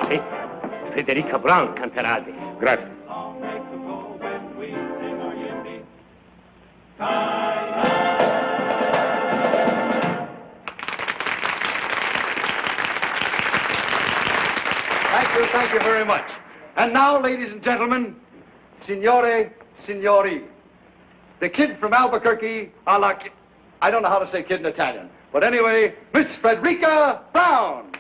E Federica Brown canterà adesso. Grazie. Thank you very much. And now, ladies and gentlemen, signore, signori, the kid from Albuquerque, I don't know how to say kid in Italian, but anyway, Miss Frederica Brown.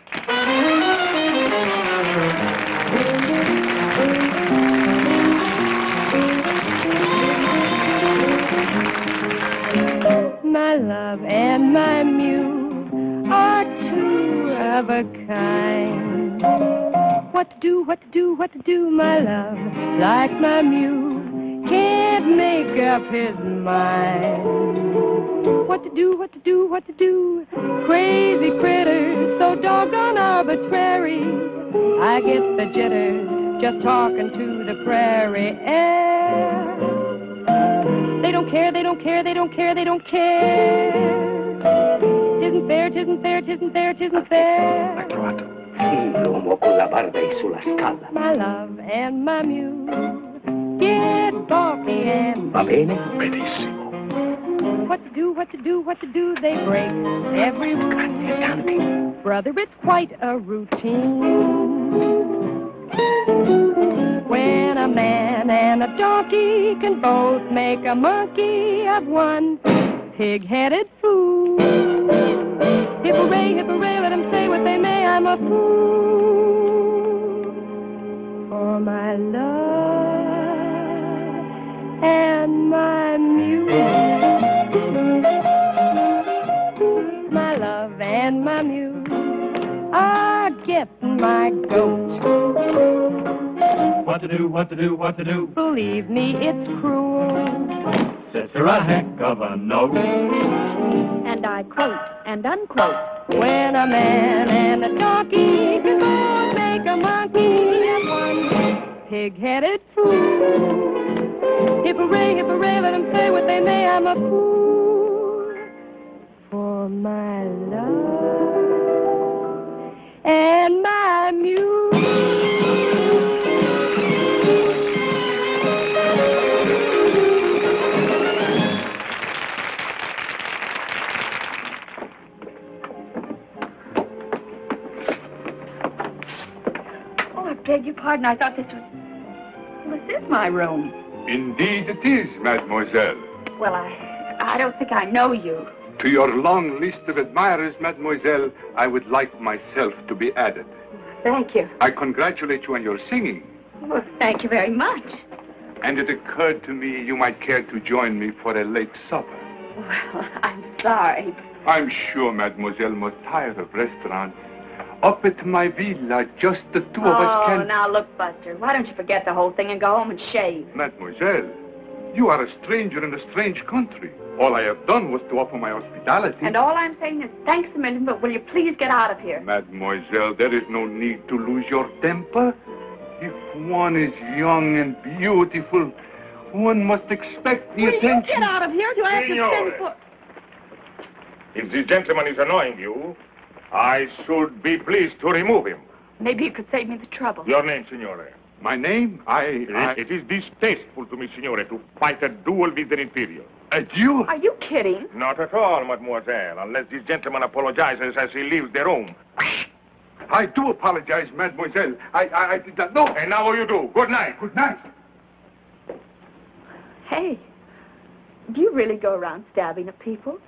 My love and my muse are two of a kind. What to do, what to do, what to do, my love, like my muse, can't make up his mind. What to do, what to do, what to do, crazy critters, so doggone arbitrary. I get the jitters just talking to the prairie air. They don't care, they don't care, they don't care, they don't care. Tisn't fair, tisn't fair, tisn't fair, tisn't fair. L'ha trovato. Sì, l'uomo con la barba è sulla scala. My love and my muse get balky and... Va bene? Benissimo. What to do, what to do, what to do, they break every rule. Grazie, tanti. Brother, it's quite a routine. When a man and a donkey can both make a monkey of one pig-headed fool. Hip-hooray, hip-hooray, let them say what they may, I'm a fool for my love and my muse. My love and my muse are getting my goat. What to do, what to do, what to do? Believe me, it's cruel. Says her a heck of a note. And I quote and unquote. When a man and a donkey can both make a monkey of one pig-headed fool. Hip-hooray, hip-hooray, let them say what they may, I'm a fool for my love and my muse. I beg your pardon. I thought this was... Well, this is my room. Indeed it is, mademoiselle. Well, I don't think I know you. To your long list of admirers, mademoiselle, I would like myself to be added. Thank you. I congratulate you on your singing. Well, thank you very much. And it occurred to me you might care to join me for a late supper. Well, I'm sorry. I'm sure mademoiselle must tire of restaurants. Up at my villa, just the two of us can... Oh, now look, Buster, why don't you forget the whole thing and go home and shave? Mademoiselle, you are a stranger in a strange country. All I have done was to offer my hospitality. And all I'm saying is thanks a million, but will you please get out of here? Mademoiselle, there is no need to lose your temper. If one is young and beautiful, one must expect the attention... Will you get out of here? Do I have to send for... If this gentleman is annoying you, I should be pleased to remove him. Maybe you could save me the trouble. Your name, signore? My name? It is distasteful to me, signore, to fight a duel with the Imperium. A duel? Are you kidding? Not at all, mademoiselle, unless this gentleman apologizes as he leaves the room. I do apologize, mademoiselle. I did not know. And now you do. Good night. Good night. Hey, do you really go around stabbing at people?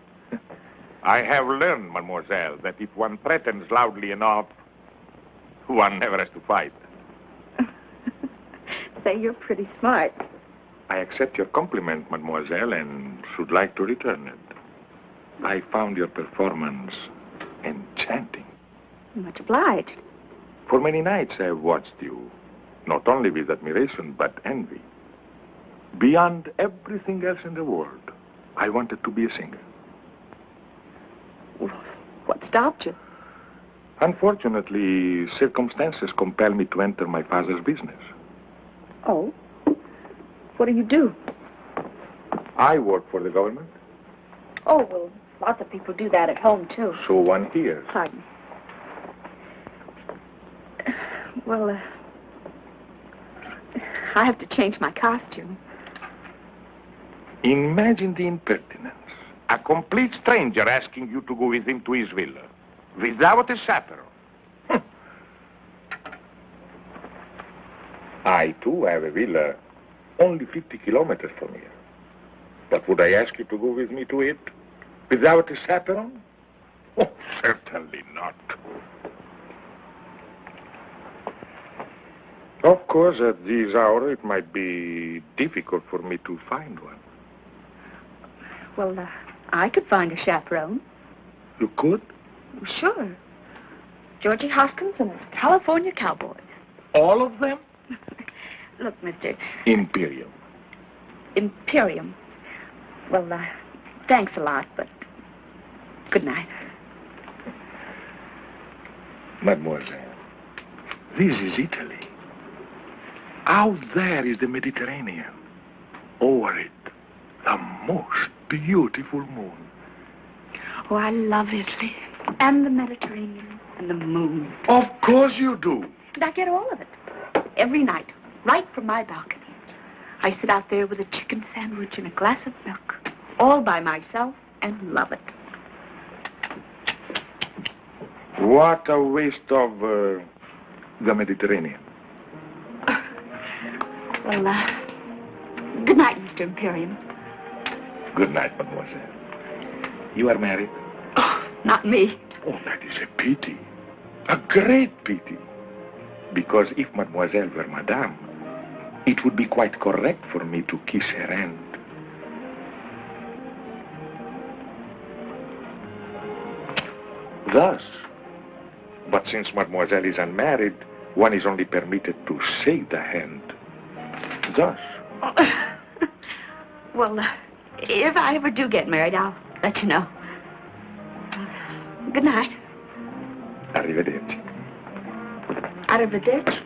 I have learned, mademoiselle, that if one threatens loudly enough, one never has to fight. Say, you're pretty smart. I accept your compliment, mademoiselle, and should like to return it. I found your performance enchanting. Much obliged. For many nights I have watched you, not only with admiration, but envy. Beyond everything else in the world, I wanted to be a singer. What stopped you? Unfortunately, circumstances compel me to enter my father's business. Oh? What do you do? I work for the government. Oh, well, lots of people do that at home, too. So one hears. Pardon. Well, I have to change my costume. Imagine the impertinence. A complete stranger asking you to go with him to his villa. Without a chaperone. I, too, have a villa only 50 kilometers from here. But would I ask you to go with me to it? Without a chaperone? Oh, certainly not. Of course, at this hour, it might be difficult for me to find one. Well, I could find a chaperone. You could? Sure. Georgie Hoskins and his California Cowboys. All of them? Look, Mr. Imperium. Imperium. Well, thanks a lot, but good night. Mademoiselle, this is Italy. Out there is the Mediterranean. Over it, the most beautiful moon. Oh, I love Italy. And the Mediterranean. And the moon. Of course you do. And I get all of it. Every night. Right from my balcony. I sit out there with a chicken sandwich and a glass of milk. All by myself and love it. What a waste of the Mediterranean. Well, good night, Mr. Imperium. Good night, mademoiselle. You are married? Oh, not me. Oh, that is a pity. A great pity. Because if mademoiselle were madame, it would be quite correct for me to kiss her hand. Thus. But since mademoiselle is unmarried, one is only permitted to shake the hand. Thus. Well, if I ever do get married, I'll let you know. Good night. Arrivederci. Arrivederci.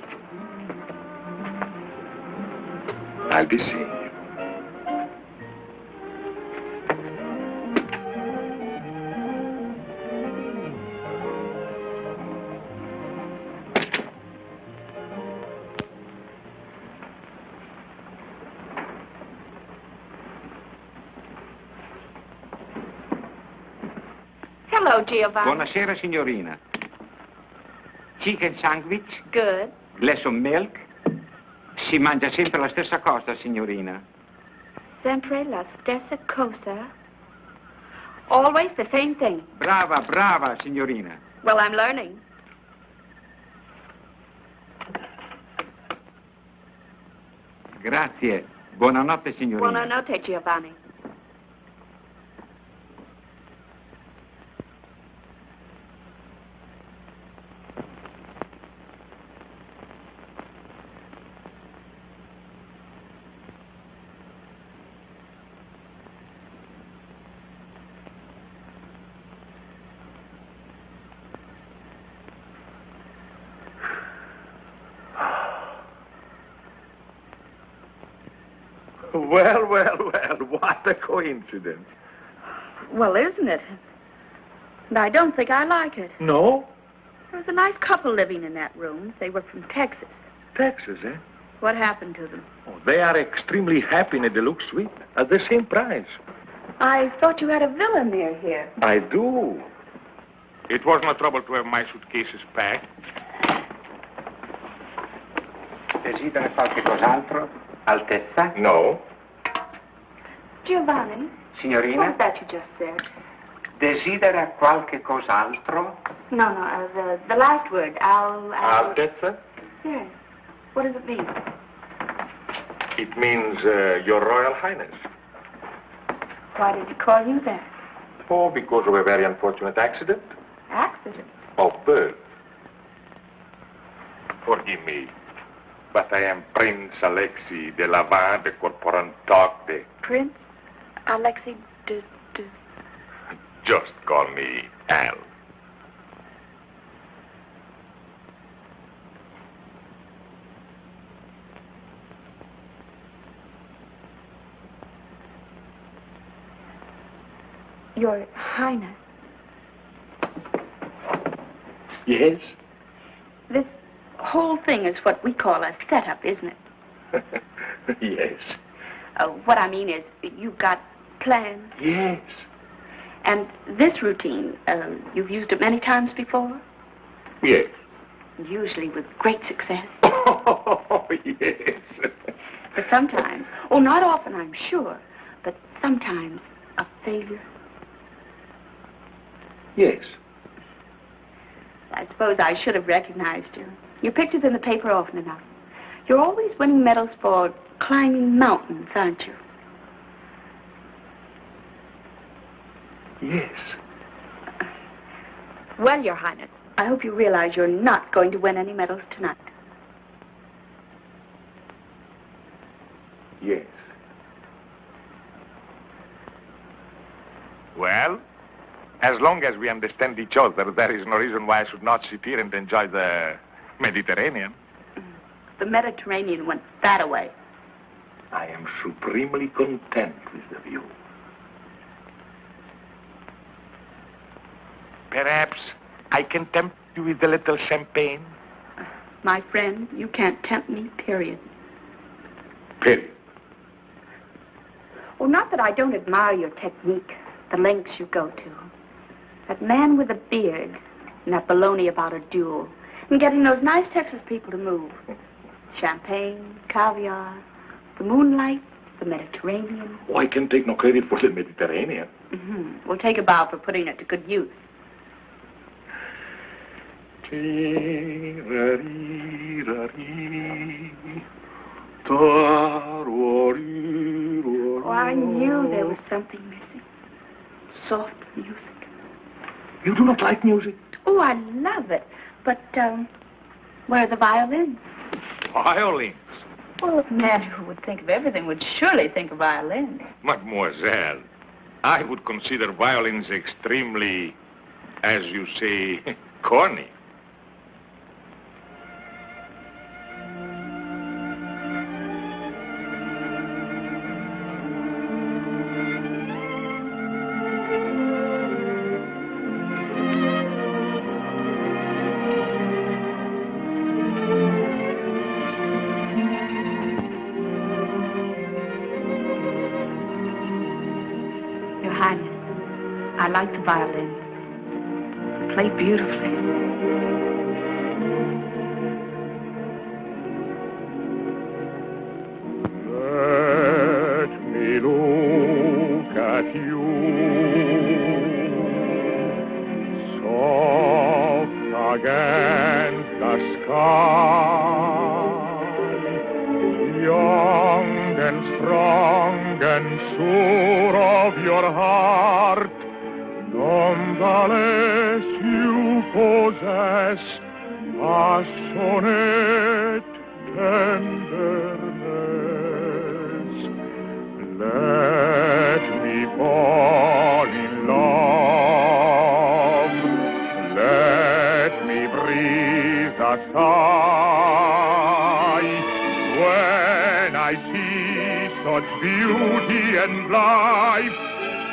I'll be seeing you. Hello, Giovanni. Buonasera, signorina. Chicken sandwich? Good. Glass of milk? Si mangia sempre la stessa cosa, signorina. Sempre la stessa cosa. Always the same thing. Brava, brava, signorina. Well, I'm learning. Grazie. Buonanotte, signorina. Buonanotte, Giovanni. Well, well, well, what a coincidence. Well, isn't it? And I don't think I like it. No? There's a nice couple living in that room. They were from Texas. Texas, eh? What happened to them? Oh, they are extremely happy in a deluxe suite at the same price. I thought you had a villa near here. I do. It was no trouble to have my suitcases packed. Desidera qualche cos'altro? Altezza? No. Giovanni? Signorina? What was that you just said? Desidera qualche cos'altro? No, the last word. Altezza? Yes. What does it mean? It means Your Royal Highness. Why did he call you that? Oh, because of a very unfortunate accident. Accident? Of birth. Forgive me, but I am Prince Alexei de Lavin de Corporantoc de... Prince Alexei de... Just call me Al. Your Highness. Yes? This whole thing is what we call a setup, isn't it? Yes. What I mean is, you've got plans. Yes. And this routine, you've used it many times before? Yes. Usually with great success. Oh, yes. But sometimes, not often, I'm sure, but sometimes a failure. Yes. I suppose I should have recognized you. Your picture's in the paper often enough. You're always winning medals for climbing mountains, aren't you? Yes. Well, Your Highness, I hope you realize you're not going to win any medals tonight. Yes. Well, as long as we understand each other, there is no reason why I should not sit here and enjoy the Mediterranean. The Mediterranean went that away. I am supremely content with the view. Perhaps I can tempt you with a little champagne? My friend, you can't tempt me, period. Period. Well, not that I don't admire your technique, the lengths you go to. That man with a beard and that baloney about a duel and getting those nice Texas people to move. Champagne, caviar, the moonlight, the Mediterranean. Oh, I can take no credit for the Mediterranean. Mm-hmm. We'll take a bow for putting it to good use. Oh, I knew there was something missing. Soft music. You do not like music? Oh, I love it. But, where are the violins? Violins? Well, a man who would think of everything would surely think of violins. Mademoiselle, I would consider violins extremely, as you say, corny. I like the violin. They play beautifully. Let me look at you, soft against the sky, young and strong and sure of your heart. Nonetheless, you possess passionate tenderness. Let me fall in love. Let me breathe a sigh when I see such beauty and life.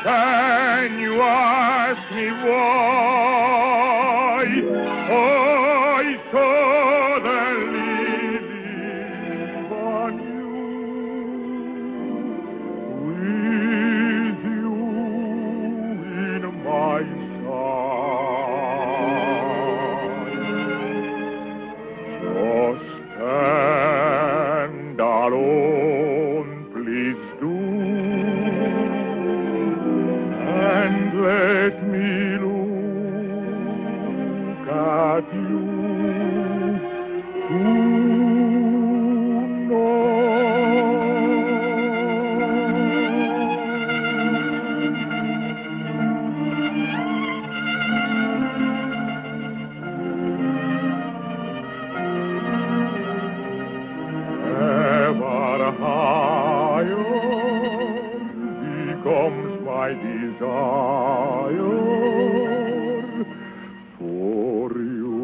Can you ask me why I suddenly live on you, with you in my side? So stand alone, please do. And let me look at you ever higher becomes my desire for you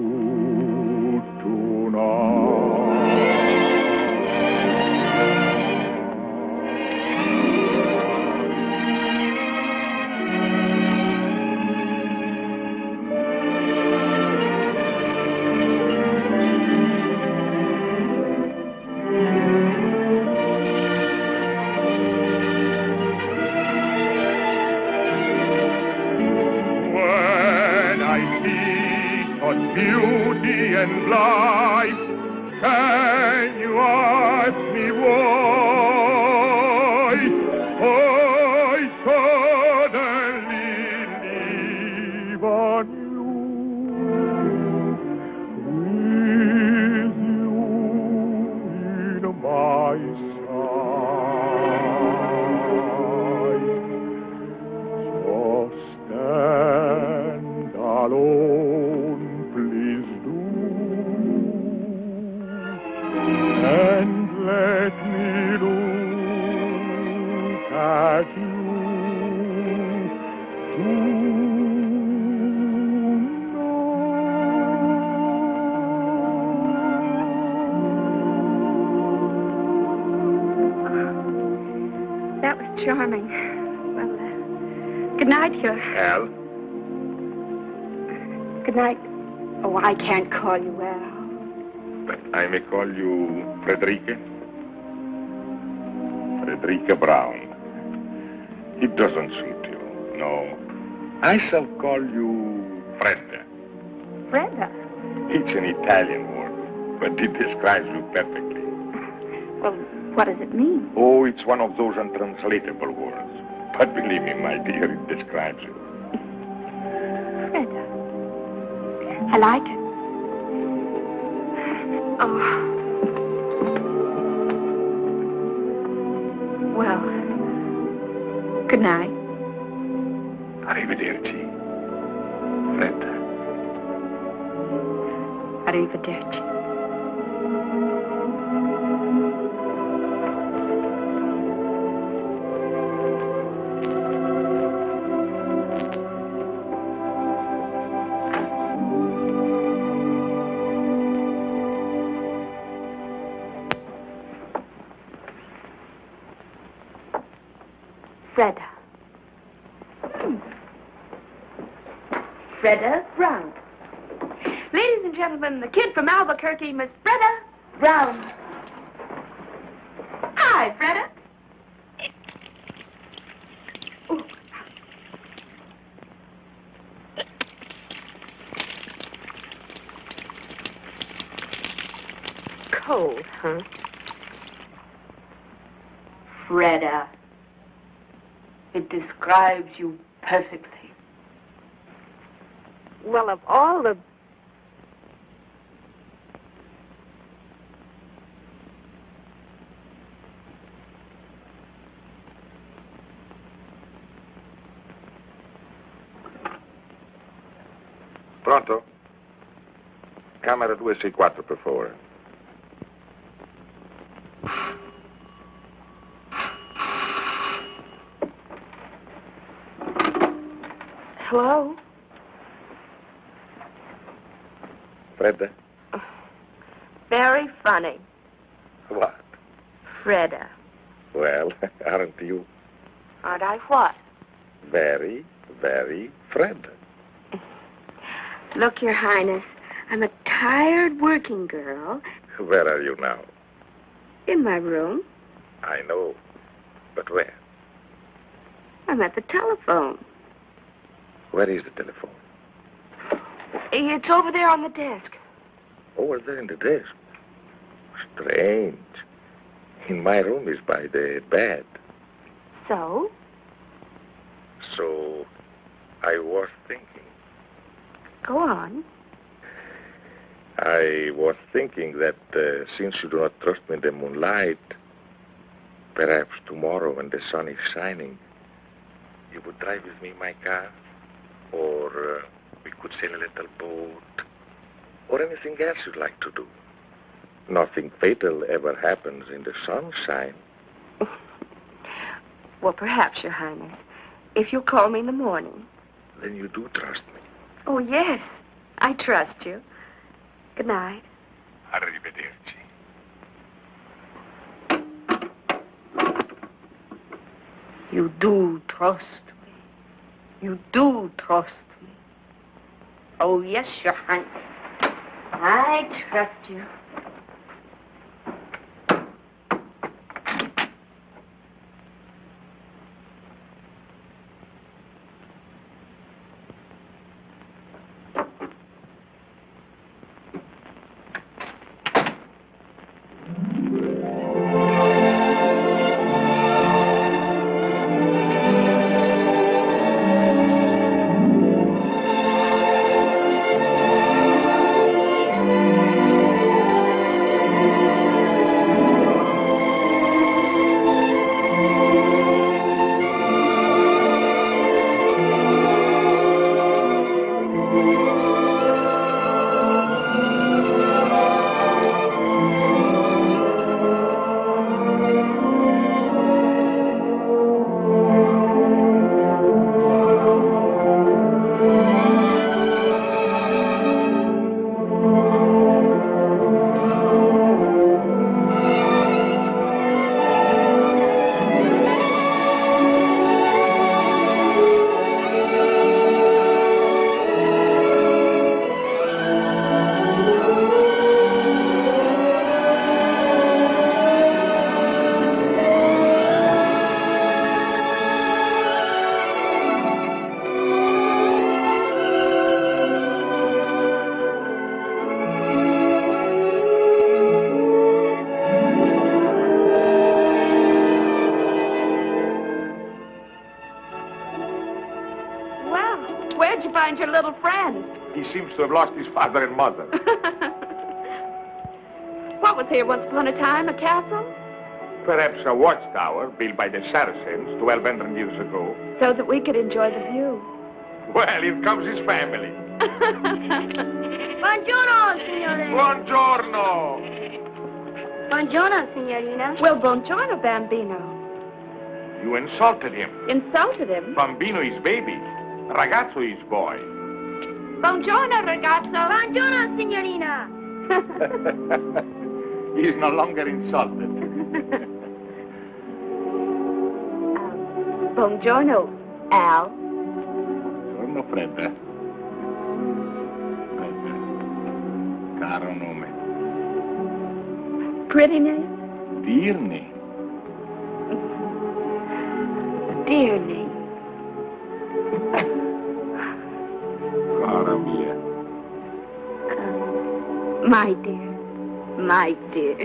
tonight. and let me look at you That was charming. Well, good night, Your... Al? Good night. Oh, I can't call you Al. But I may call you Frederica? Frederica Brown. It doesn't suit you, no. I shall call you Fredda. Brenda. It's an Italian word, but it describes you perfectly. Well, what does it mean? Oh, it's one of those untranslatable words. But believe me, my dear, it describes you. Brenda. I like it. Oh. Well, good night. Arrivederci. Fredda. Arrivederci. Freda. Freda Brown. Ladies and gentlemen, the kid from Albuquerque, Miss Freda Brown. Hi, Freda. Ooh. Cold, huh? Freda. It describes you perfectly. Well, of all the... Pronto? Camera 264, per favore. Hello? Fredda? Very funny. What? Freda. Well, aren't you Aren't I what? very, very Fredda? Look, Your Highness, I'm a tired working girl Where are you now? in my room. I know. But where? I'm at the telephone. Where is the telephone? It's over there on the desk. Over there in the desk. Strange. In my room is by the bed. So? So, I was thinking. Go on. I was thinking that since you do not trust me in the moonlight, perhaps tomorrow when the sun is shining, you would drive with me in my car, or we could sail a little boat, or anything else you'd like to do. Nothing fatal ever happens in the sunshine. Well, perhaps, Your Highness, if you'll call me in the morning. Then you do trust me. Oh, yes, I trust you. Good night. Arrivederci. You do trust me. You do trust me. Oh, yes, Your Highness. I trust you. He seems to have lost his father and mother. What was here once upon a time? A castle? Perhaps a watchtower built by the Saracens 1,200 years ago. So that we could enjoy the view. Well, here comes his family. Buongiorno, signore. Buongiorno. Buongiorno, signorina. Well, buongiorno, Bambino. You insulted him. Insulted him? Bambino is baby. Ragazzo is boy. Buongiorno, ragazzo. Buongiorno, signorina. He's no longer insulted. Buongiorno, Al. Buongiorno, Fredda. Fredda. Caro nome. Pretty name? Dear name. Dear name. Cara mia. My dear. My dear.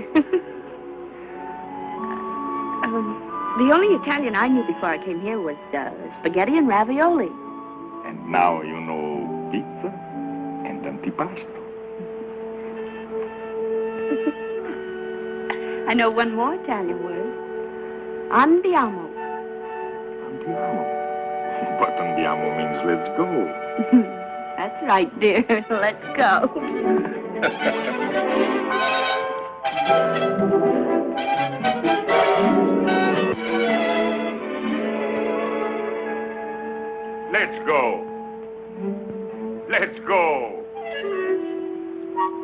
The only Italian I knew before I came here was spaghetti and ravioli. And now you know pizza and antipasto. I know one more Italian word. Andiamo. Andiamo. But andiamo means let's go. That's right, dear. Let's go. Let's go. Let's go.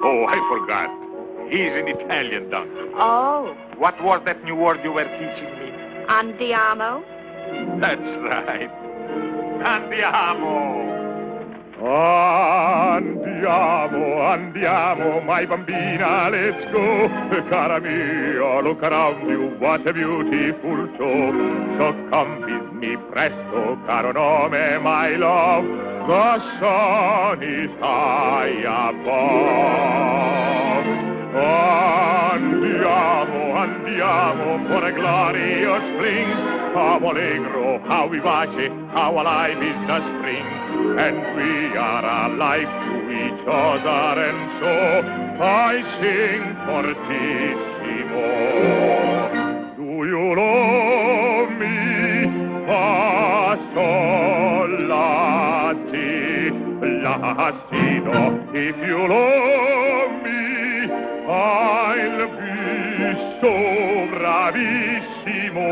Oh, I forgot. He's an Italian doctor. Oh, What was that new word you were teaching me? andiamo. That's right. Andiamo. Andiamo, my bambina, let's go. Cara mia, look around you, what a beautiful show. So come with me presto, caro nome, my love. The sun is high above. Andiamo for a glorious spring. How allegro, how vivace, how alive is the spring. And we are alive to each other, and so I sing fortissimo. Do you love me? Lassino. If you love me, I'll be so bravissimo.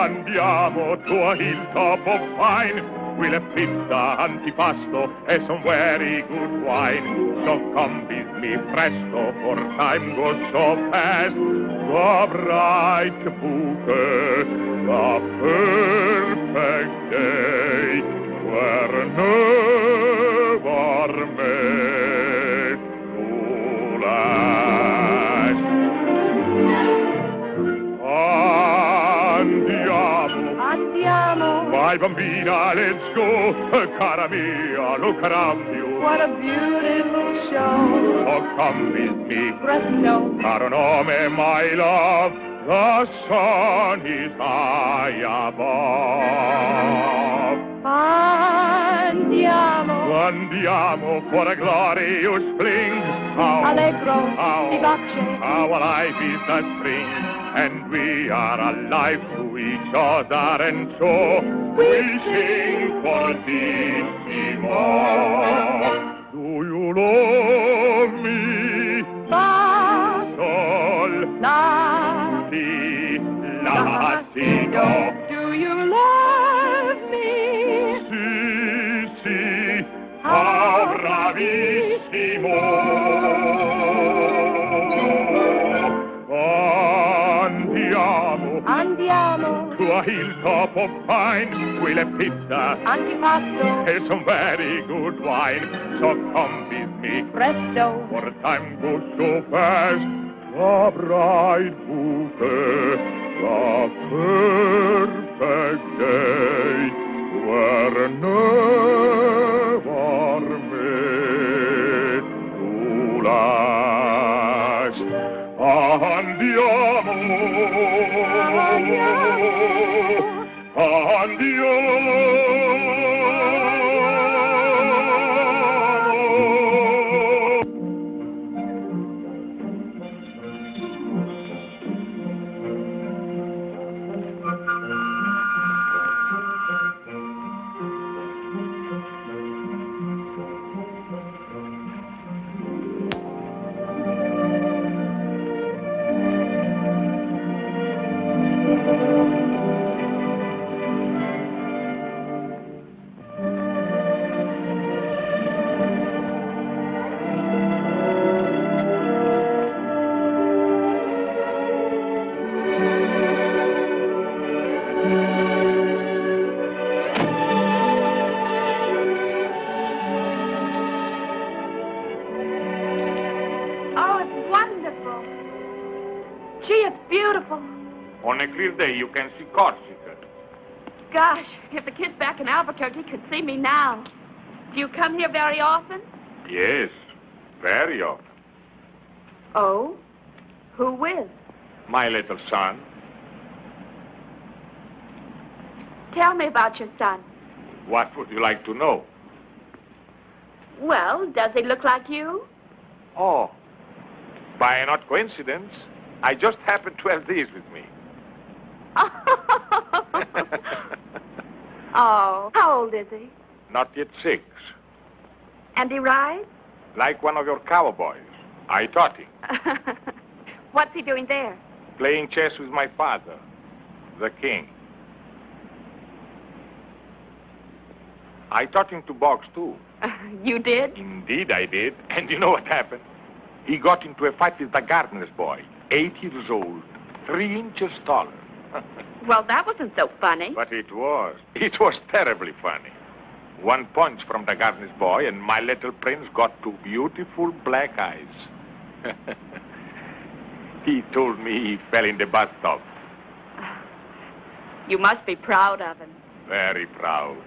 Andiamo to a hilltop of pine. We'll have pizza, antipasto, and some very good wine. So come with me presto, for time goes so fast. The bright bouquet, the perfect day, were never made to last. Andiamo. My bambina, let's go. Cara mia, look around you. What a beautiful show. Oh, come with me. Presto. Caro nome, my love. The sun is high above. Andiamo for a glorious spring. Allegro, how vivace. How alive is the spring. And we are alive to each other, and so we sing fortissimo. Do you love me? Sol, si, la, si, do. Do you love me? Si, how bravissimo. Andiamo. To a hilltop of pine, we'll have pizza, Antipasto. and some very good wine. So come with me, Presto. for time goes so fast. The bright bouquet, the perfect day, were never made to last. Andiamo. beautiful. On a clear day, you can see Corsica. Gosh, if the kids back in Albuquerque could see me now. Do you come here very often? Yes, very often. Oh? Who with? My little son. Tell me about your son. What would you like to know? Well, does he look like you? Oh, by an odd coincidence, I just happened to have these with me. Oh, how old is he? Not yet 6. And he rides? Like one of your cowboys. I taught him. What's he doing there? Playing chess with my father, the king. I taught him to box, too. You did? Indeed, I did. And you know what happened? He got into a fight with the gardener's boy, 8 years old, 3 inches taller. Well, that wasn't so funny. But it was. It was terribly funny. One punch from the gardener's boy, and my little prince got 2 beautiful black eyes. He told me he fell in the bathtub. You must be proud of him. Very proud.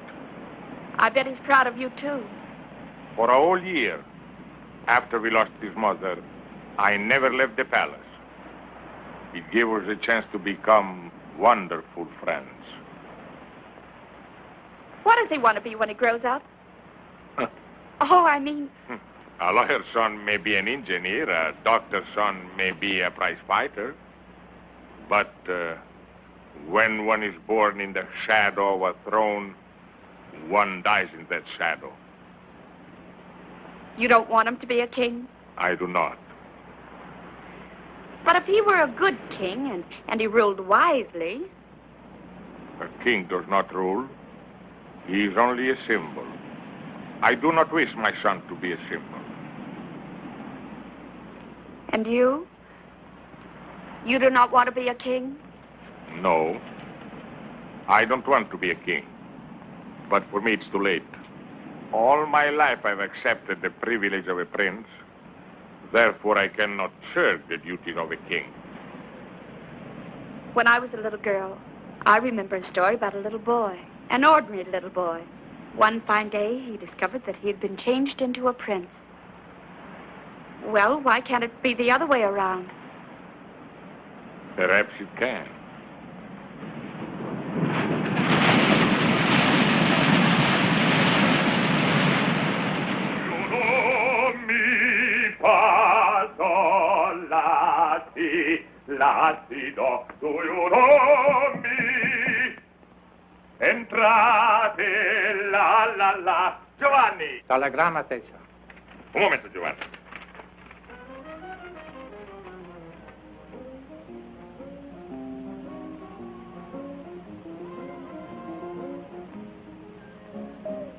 I bet he's proud of you, too. For a whole year, after we lost his mother, I never left the palace. It gave us a chance to become wonderful friends. What does he want to be when he grows up? Oh, I mean... A lawyer's son may be an engineer, a doctor's son may be a prize fighter. But when one is born in the shadow of a throne, one dies in that shadow. You don't want him to be a king? I do not. But if he were a good king and he ruled wisely... A king does not rule. He is only a symbol. I do not wish my son to be a symbol. And you? You do not want to be a king? No. I don't want to be a king. But for me, it's too late. All my life, I've accepted the privilege of a prince. Therefore, I cannot shirk the duties of a king. When I was a little girl, I remember a story about a little boy, an ordinary little boy. One fine day, he discovered that he had been changed into a prince. Well, why can't it be the other way around? Perhaps it can. L'acido, do you know me? Entrate, la. Giovanni! Telegramma, Tessia. Un momento, Giovanni.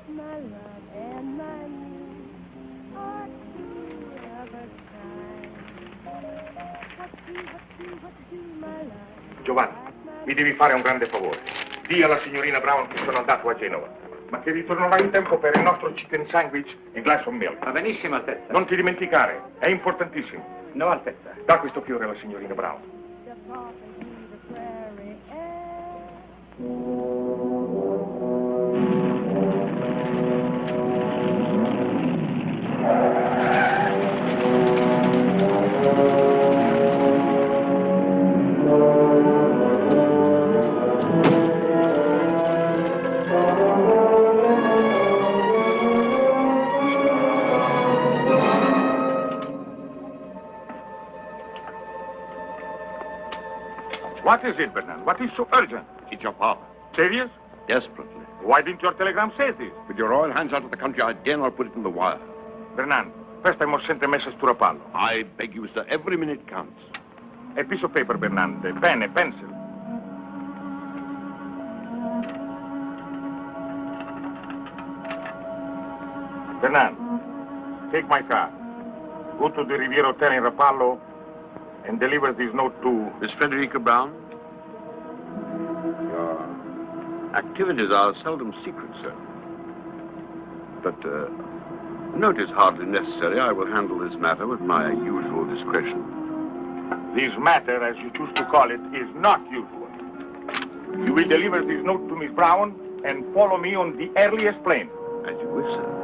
My love and my need are two of a kind. What to do, my love? Giovanni, mi devi fare un grande favore. Dì alla signorina Brown che sono andato a Genova, ma che ritornerò in tempo per il nostro chicken sandwich e glass of milk. Va benissimo, Altezza. Non ti dimenticare, è importantissimo. No, Altezza. Da questo fiore alla signorina Brown. Just walking through the prairie air. What is it, Bernard? What is so urgent? It's your father. Serious? Desperately. Why didn't your telegram say this? With your royal hands out of the country, I dare not put it in the wire. Bernard, first I must send a message to Rapallo. I beg you, sir, every minute counts. A piece of paper, Bernard, a pen, a pencil. Bernard, take my car. Go to the Riviera Hotel in Rapallo and deliver this note to... Miss Frederica Brown? Your activities are seldom secret, sir. But note is hardly necessary. I will handle this matter with my usual discretion. This matter, as you choose to call it, is not usual. You will deliver this note to Miss Brown and follow me on the earliest plane. As you wish, sir.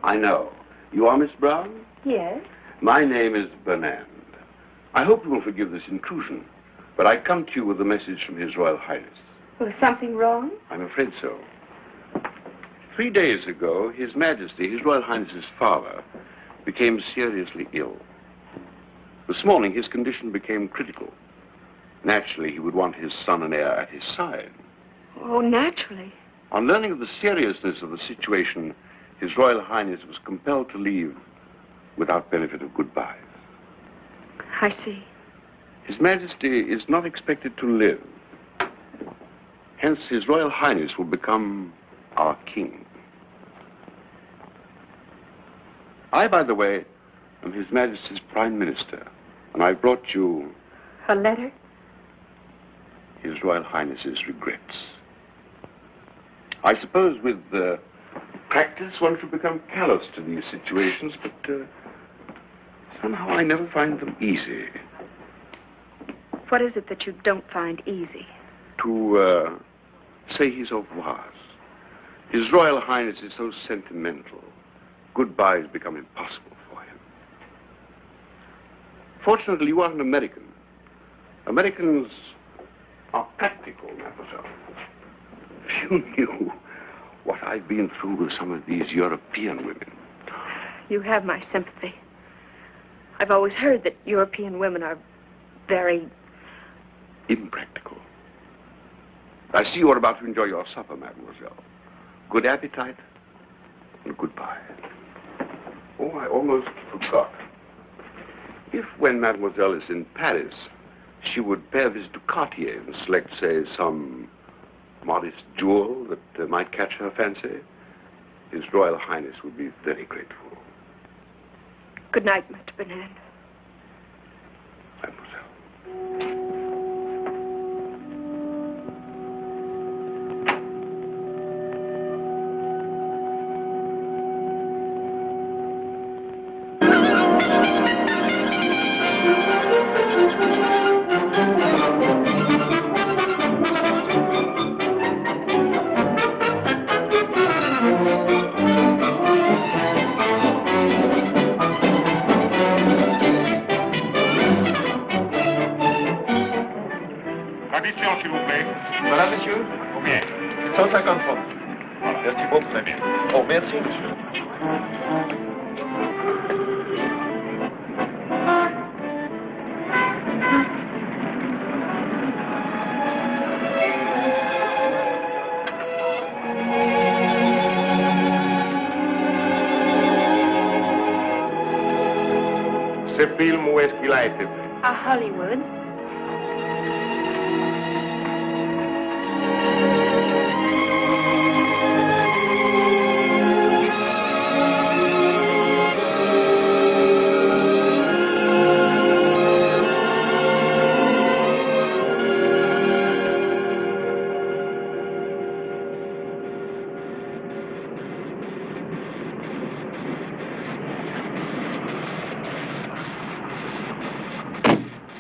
I know. You are Miss Brown? Yes. My name is Bernard. I hope you will forgive this intrusion, but I come to you with a message from His Royal Highness. Was something wrong? I'm afraid so. 3 days ago, His Majesty, His Royal Highness's father, became seriously ill. This morning, his condition became critical. Naturally, he would want his son and heir at his side. Oh, naturally. On learning of the seriousness of the situation, His Royal Highness was compelled to leave without benefit of goodbyes. I see. His Majesty is not expected to live. Hence, His Royal Highness will become our king. I, by the way, am His Majesty's Prime Minister, and I brought you A letter? His Royal Highness's regrets. I suppose with practice, one should become callous to these situations, but somehow I never find them easy. What is it that you don't find easy? To say his au revoir. His Royal Highness is so sentimental. Goodbyes become impossible for him. Fortunately, you are an American. Americans are practical, mademoiselle. If you knew what I've been through with some of these European women. You have my sympathy. I've always heard that European women are very... impractical. I see you are about to enjoy your supper, mademoiselle. Good appetite and goodbye. Oh, I almost forgot. If, when mademoiselle is in Paris, she would pay a visit to Cartier and select, say, some modest jewel that might catch her fancy, His Royal Highness would be very grateful. Good night, Mr. Bernard. Mademoiselle. Addition, s'il vous plaît. Voilà, monsieur. Combien? 150 francs. Voilà. Merci beaucoup, très bien. Oh, merci, monsieur. Ce film, où est-ce qu'il a été fait? À Hollywood.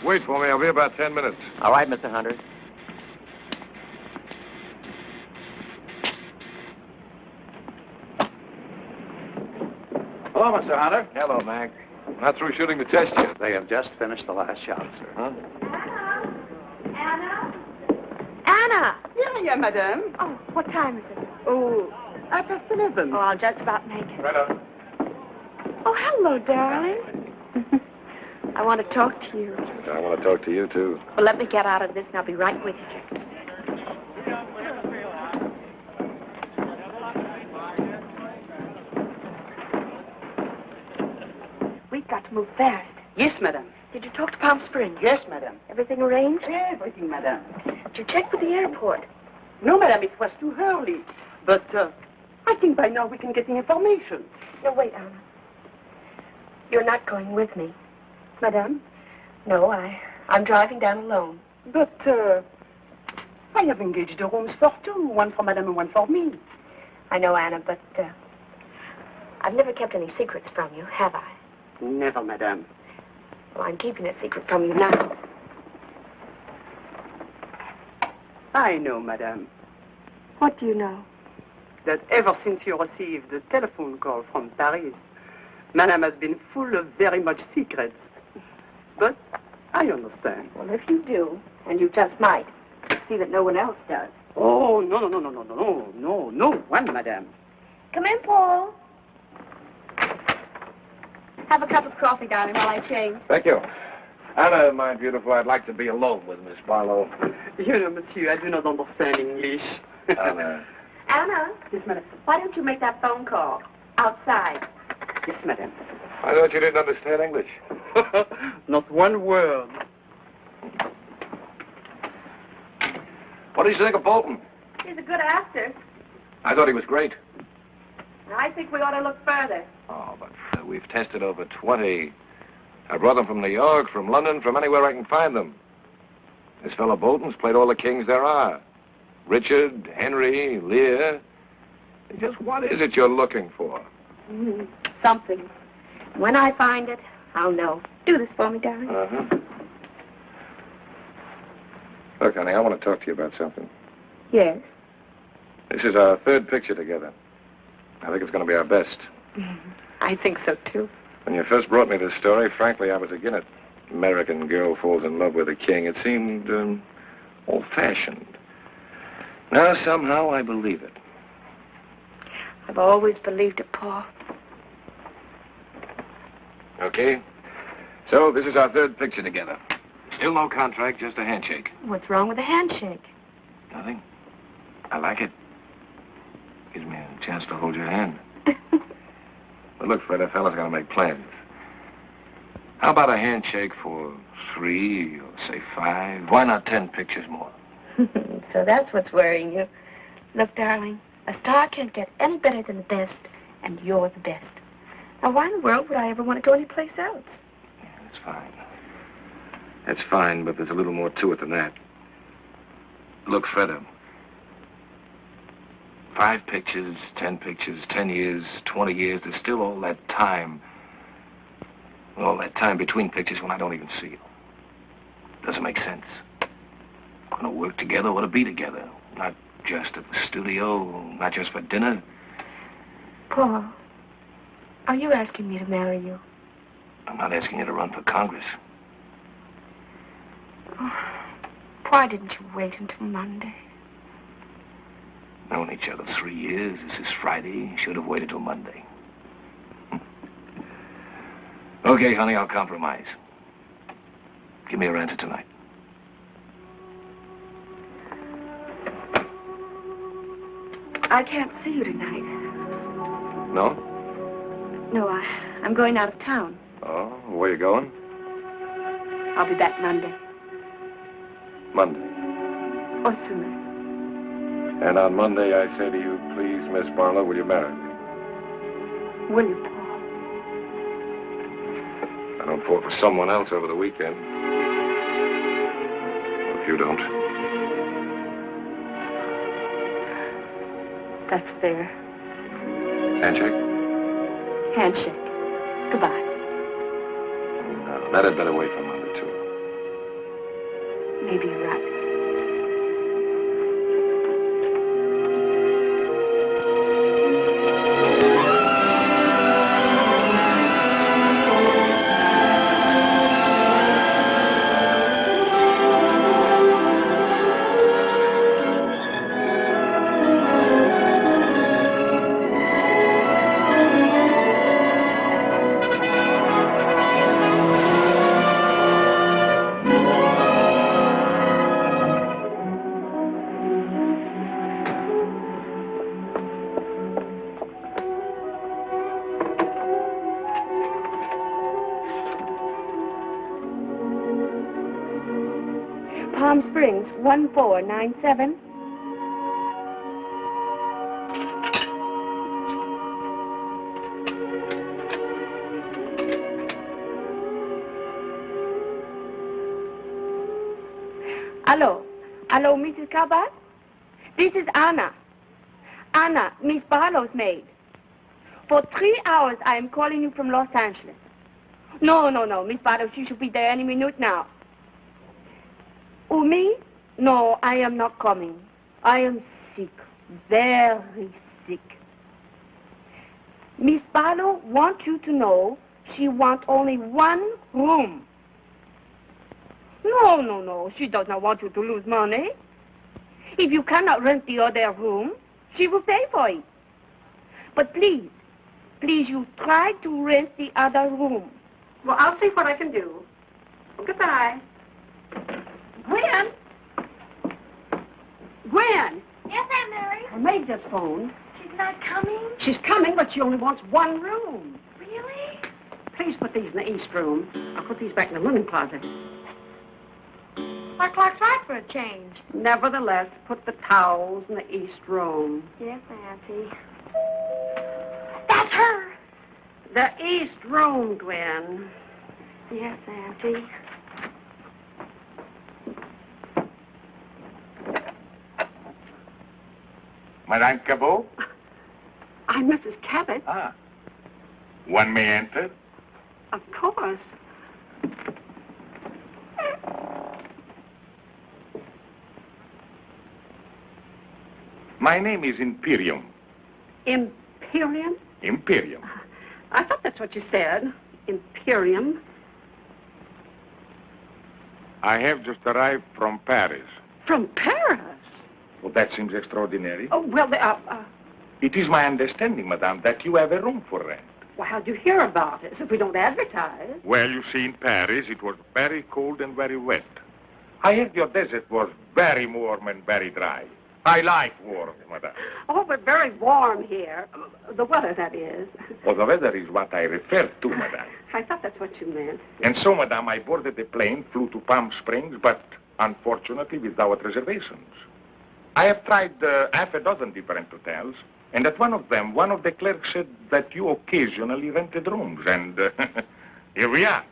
Wait for me. I'll be about 10 minutes. All right, Mr. Hunter. Hello, Mr. Hunter. Hello, Mac. Not through shooting the test yet. They have just finished the last shot, sir. Huh? Anna! Yeah, madame. Oh, what time is it? Oh, 11:30. Oh, I'll just about make it. Right on. Oh, hello, darling. I want to talk to you. I want to talk to you, too. Well, let me get out of this and I'll be right with you. We've got to move fast. Yes, madame. Did you talk to Palm Springs? Yes, madame. Everything arranged? Everything, madame. Did you check with the airport? No, madame, it was too early. But I think by now we can get the information. No, wait, Anna. You're not going with me. Madame? No, I'm driving down alone. But I have engaged the rooms for two. One for madame and one for me. I know, Anna, but I've never kept any secrets from you, have I? Never, madame. Well, I'm keeping a secret from you now. I know, madame, What do you know? that ever since you received the telephone call from Paris, madame has been full of very much secrets. But I understand. Well, if you do, and you just might, see that no one else does. Oh, no one, madame. Come in, Paul. Have a cup of coffee, darling, while I change. Thank you. Anna, my beautiful, I'd like to be alone with Miss Barlow. You know, monsieur, I do not understand English. Anna. Anna? Yes, madame. Why don't you make that phone call outside? Yes, madame. I thought you didn't understand English. Not one word. What do you think of Bolton? He's a good actor. I thought he was great. I think we ought to look further. Oh, but we've tested over 20. I brought them from New York, from London, from anywhere I can find them. This fellow Bolton's played all the kings there are. Richard, Henry, Lear. Just what is it you're looking for? Something. When I find it, I'll know. Do this for me, darling. Uh-huh. Look, honey, I want to talk to you about something. Yes. This is our third picture together. I think it's going to be our best. I think so, too. When you first brought me this story, frankly, I was against it. American girl falls in love with a king. It seemed old-fashioned. Now, somehow, I believe it. I've always believed it, Paul. Okay? So, this is our third picture together. Still no contract, just a handshake. What's wrong with a handshake? Nothing. I like it. Gives me a chance to hold your hand. But look, Fred, a fella's got to make plans. How about a handshake for 3 or, say, 5? Why not 10 pictures more? So that's what's worrying you. Look, darling, a star can't get any better than the best, and you're the best. Now, why in the world would I ever want to go anyplace else? Yeah, that's fine. That's fine, but there's a little more to it than that. Look, Fred, 5 pictures, 10 pictures, 10 years, 20 years, there's still all that time. All that time between pictures when I don't even see you. Doesn't make sense. Want to work together, want to be together. Not just at the studio, not just for dinner. Paul, are you asking me to marry you? I'm not asking you to run for Congress. Oh, why didn't you wait until Monday? Known each other 3 years. This is Friday. Should have waited till Monday. Okay, honey, I'll compromise. Give me your answer tonight. I can't see you tonight. No? No, I'm going out of town. Oh, where you going? I'll be back Monday. Monday. Or sooner. And on Monday, I say to you, please, Miss Barlow, will you marry me? Will you, Paul? I don't fall for someone else over the weekend. If you don't. That's fair. Handshake? Handshake. Goodbye. No, that had better wait for Monday, too. Maybe you're right. Springs, 1497. Hello. Hello, Mrs. Cabot? This is Anna. Anna, Miss Barlow's maid. For 3 hours, I am calling you from Los Angeles. No, Miss Barlow, she should be there any minute now. Oh, me? No, I am not coming. I am sick, very sick. Miss Barlow wants you to know she wants only one room. No, she does not want you to lose money. If you cannot rent the other room, she will pay for it. But please, you try to rent the other room. Well, I'll see what I can do. Goodbye. Gwen? Gwen? Yes, Aunt Mary? Her maid just phoned. She's not coming? She's coming, but she only wants one room. Really? Please put these in the east room. I'll put these back in the linen closet. My clock's right for a change. Nevertheless, put the towels in the east room. Yes, Auntie. That's her. The east room, Gwen. Yes, Auntie. Madame Cabot? I'm Mrs. Cabot. Ah. One may enter? Of course. My name is Imperium. Imperium? Imperium. I thought that's what you said. Imperium. I have just arrived from Paris. From Paris? Well, that seems extraordinary. Oh, well, It is my understanding, madame, that you have a room for rent. well, how'd you hear about it? If we don't advertise. Well, you see, in Paris, it was very cold and very wet. I heard your desert was very warm and very dry. I like warm, madame. Oh, we're very warm here. The weather, that is. Well, the weather is what I refer to, madame. I thought that's what you meant. And so, madame, I boarded the plane, flew to Palm Springs, but unfortunately without reservations. I have tried half a dozen different hotels, and at one of them, one of the clerks said that you occasionally rented rooms, and here we are.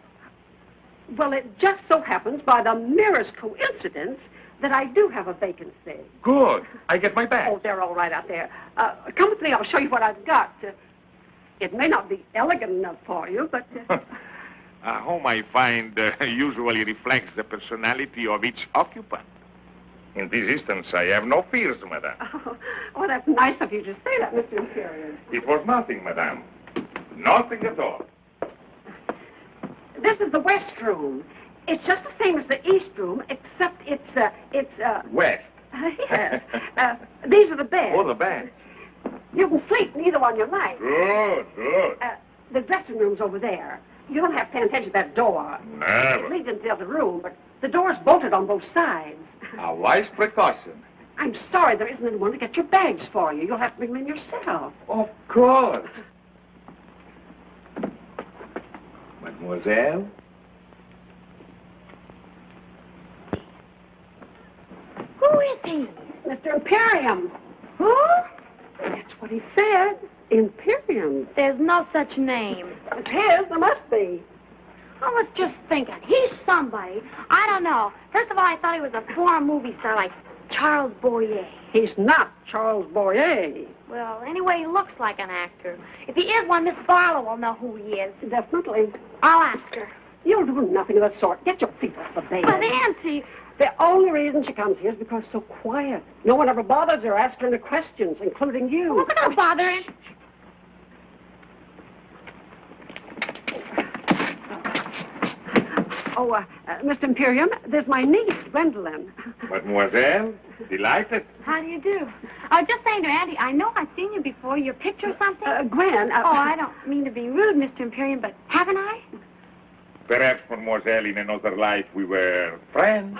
Well, it just so happens, by the merest coincidence, that I do have a vacancy. Good. I get my bag. Oh, they're all right out there. Come with me, I'll show you what I've got. It may not be elegant enough for you, but... A home, I find, usually reflects the personality of each occupant. In this instance, I have no fears, madame. Oh, that's nice of you to say that, Mr. Imperium. It was nothing, madame. Nothing at all. This is the west room. It's just the same as the east room, except it's West. Yes. These are the beds. Oh, the beds. You can sleep in either one you like. Good. The dressing room's over there. You don't have to pay attention to that door. Never. It leads into the other room, but the door's bolted on both sides. A wise precaution. I'm sorry there isn't anyone to get your bags for you. You'll have to bring them in yourself. Of course. Mademoiselle? Who is he? Mr. Imperium. Who? That's what he said. Imperium. There's no such name. It's his. There must be. I was just thinking, he's somebody. I don't know. First of all, I thought he was a foreign movie star like Charles Boyer. He's not Charles Boyer. Well, anyway, he looks like an actor. If he is one, Miss Barlow will know who he is. Definitely. I'll ask her. You'll do nothing of that sort. Get your feet off the bed. But, Auntie... The only reason she comes here is because it's so quiet. No one ever bothers her, asks her any questions, including you. Well, we're not bothering. Mr. Imperium, there's my niece, Gwendolyn. Mademoiselle, delighted. How do you do? I was just saying to Auntie, I know I've seen you before. Your picture or something? Gwen. Oh, I don't mean to be rude, Mr. Imperium, but haven't I? Perhaps, mademoiselle, in another life we were friends.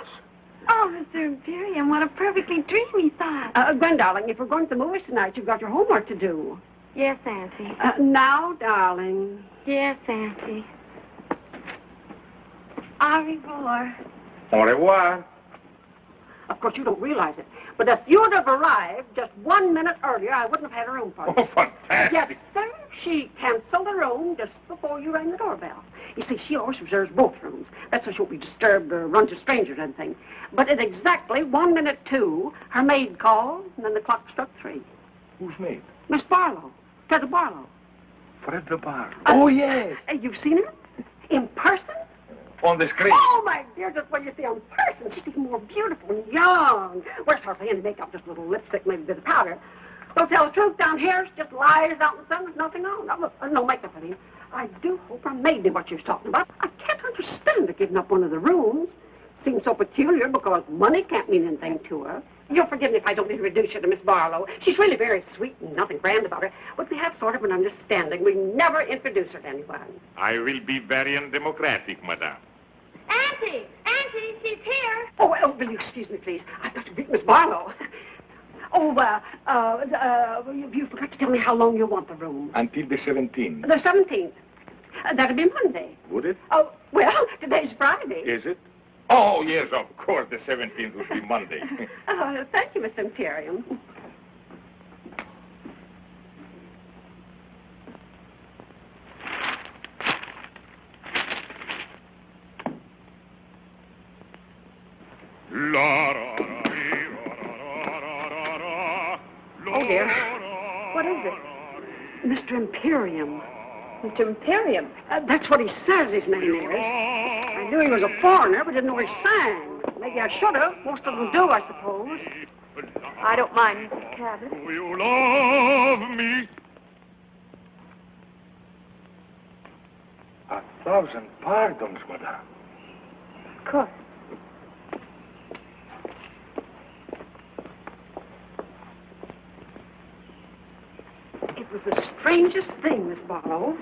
Oh, Mr. Imperium, what a perfectly dreamy thought. Gwen, darling, if we're going to the movies tonight, you've got your homework to do. Yes, Auntie. Now, darling. Yes, Auntie. Au revoir. Au revoir. Of course, you don't realize it. But if you'd have arrived just 1 minute earlier, I wouldn't have had a room for you. Oh, fantastic. Yes, sir. She canceled the room just before you rang the doorbell. You see, she always reserves both rooms. That's so she won't be disturbed or run to strangers or anything. But at exactly 1 minute 2, her maid called, and then the clock struck 3. Who's maid? Miss Barlow. Fred Barlow. Fred Barlow. Oh, yes. You've seen her? In person? On the screen. Oh, my dear, just when you see her in person, she's even more beautiful and young. Wears hardly any makeup, just a little lipstick, maybe a bit of powder. Don't tell the truth, down here, she just lies out in the sun with nothing on. No makeup, I mean. I do hope her maid knew what she was talking about. I can't understand her giving up one of the rooms. Seems so peculiar because money can't mean anything to her. You'll forgive me if I don't introduce you to Miss Barlow. She's really very sweet and nothing grand about her. But we have sort of an understanding. We never introduce her to anyone. I will be very undemocratic, madame. Auntie! Auntie, she's here. Oh, will you excuse me, please? I've got to meet Miss Barlow. Oh, you forgot to tell me how long you want the room. Until the 17th. The 17th. That'll be Monday. Would it? Oh, well, today's Friday. Is it? Oh, yes, of course. The 17th will be Monday. Thank you, Mr. Imperium. Oh, dear. What is it? Mr. Imperium. Mr. Imperium? That's what he says his name is. I knew he was a foreigner, but didn't know he sang. Maybe I should have. Most of them do, I suppose. I don't mind, Mrs. Cabot. Do you love me? 1,000 pardons, madame. Of course. It was the strangest thing, Miss Barlow.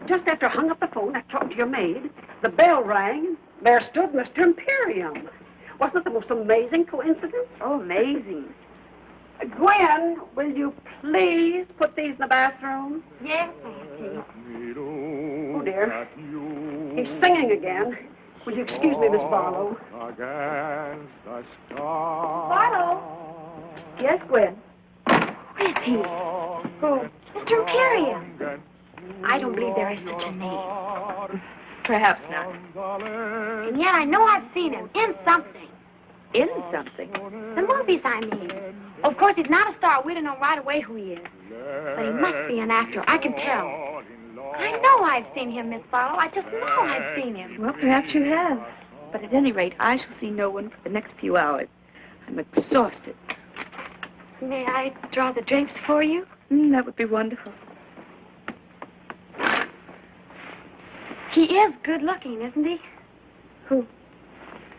Just after I hung up the phone, I talked to your maid. The bell rang. There stood Mr. Imperium. Wasn't it the most amazing coincidence? Oh, amazing. Gwen, will you please put these in the bathroom? Yes, Auntie. Oh, dear. He's singing again. Will you excuse me, Miss Barlow? Barlow? Yes, Gwen? Where is he? Who? Mr. Imperium. I don't believe there is such a name. Perhaps not. And yet I know I've seen him in something. In something? The movies, I mean. Of course, he's not a star. We don't know right away who he is. But he must be an actor. I can tell. I know I've seen him, Miss Barlow. I just know I've seen him. Well, perhaps you have. But at any rate, I shall see no one for the next few hours. I'm exhausted. May I draw the drapes for you? That would be wonderful. He is good looking, isn't he? Who?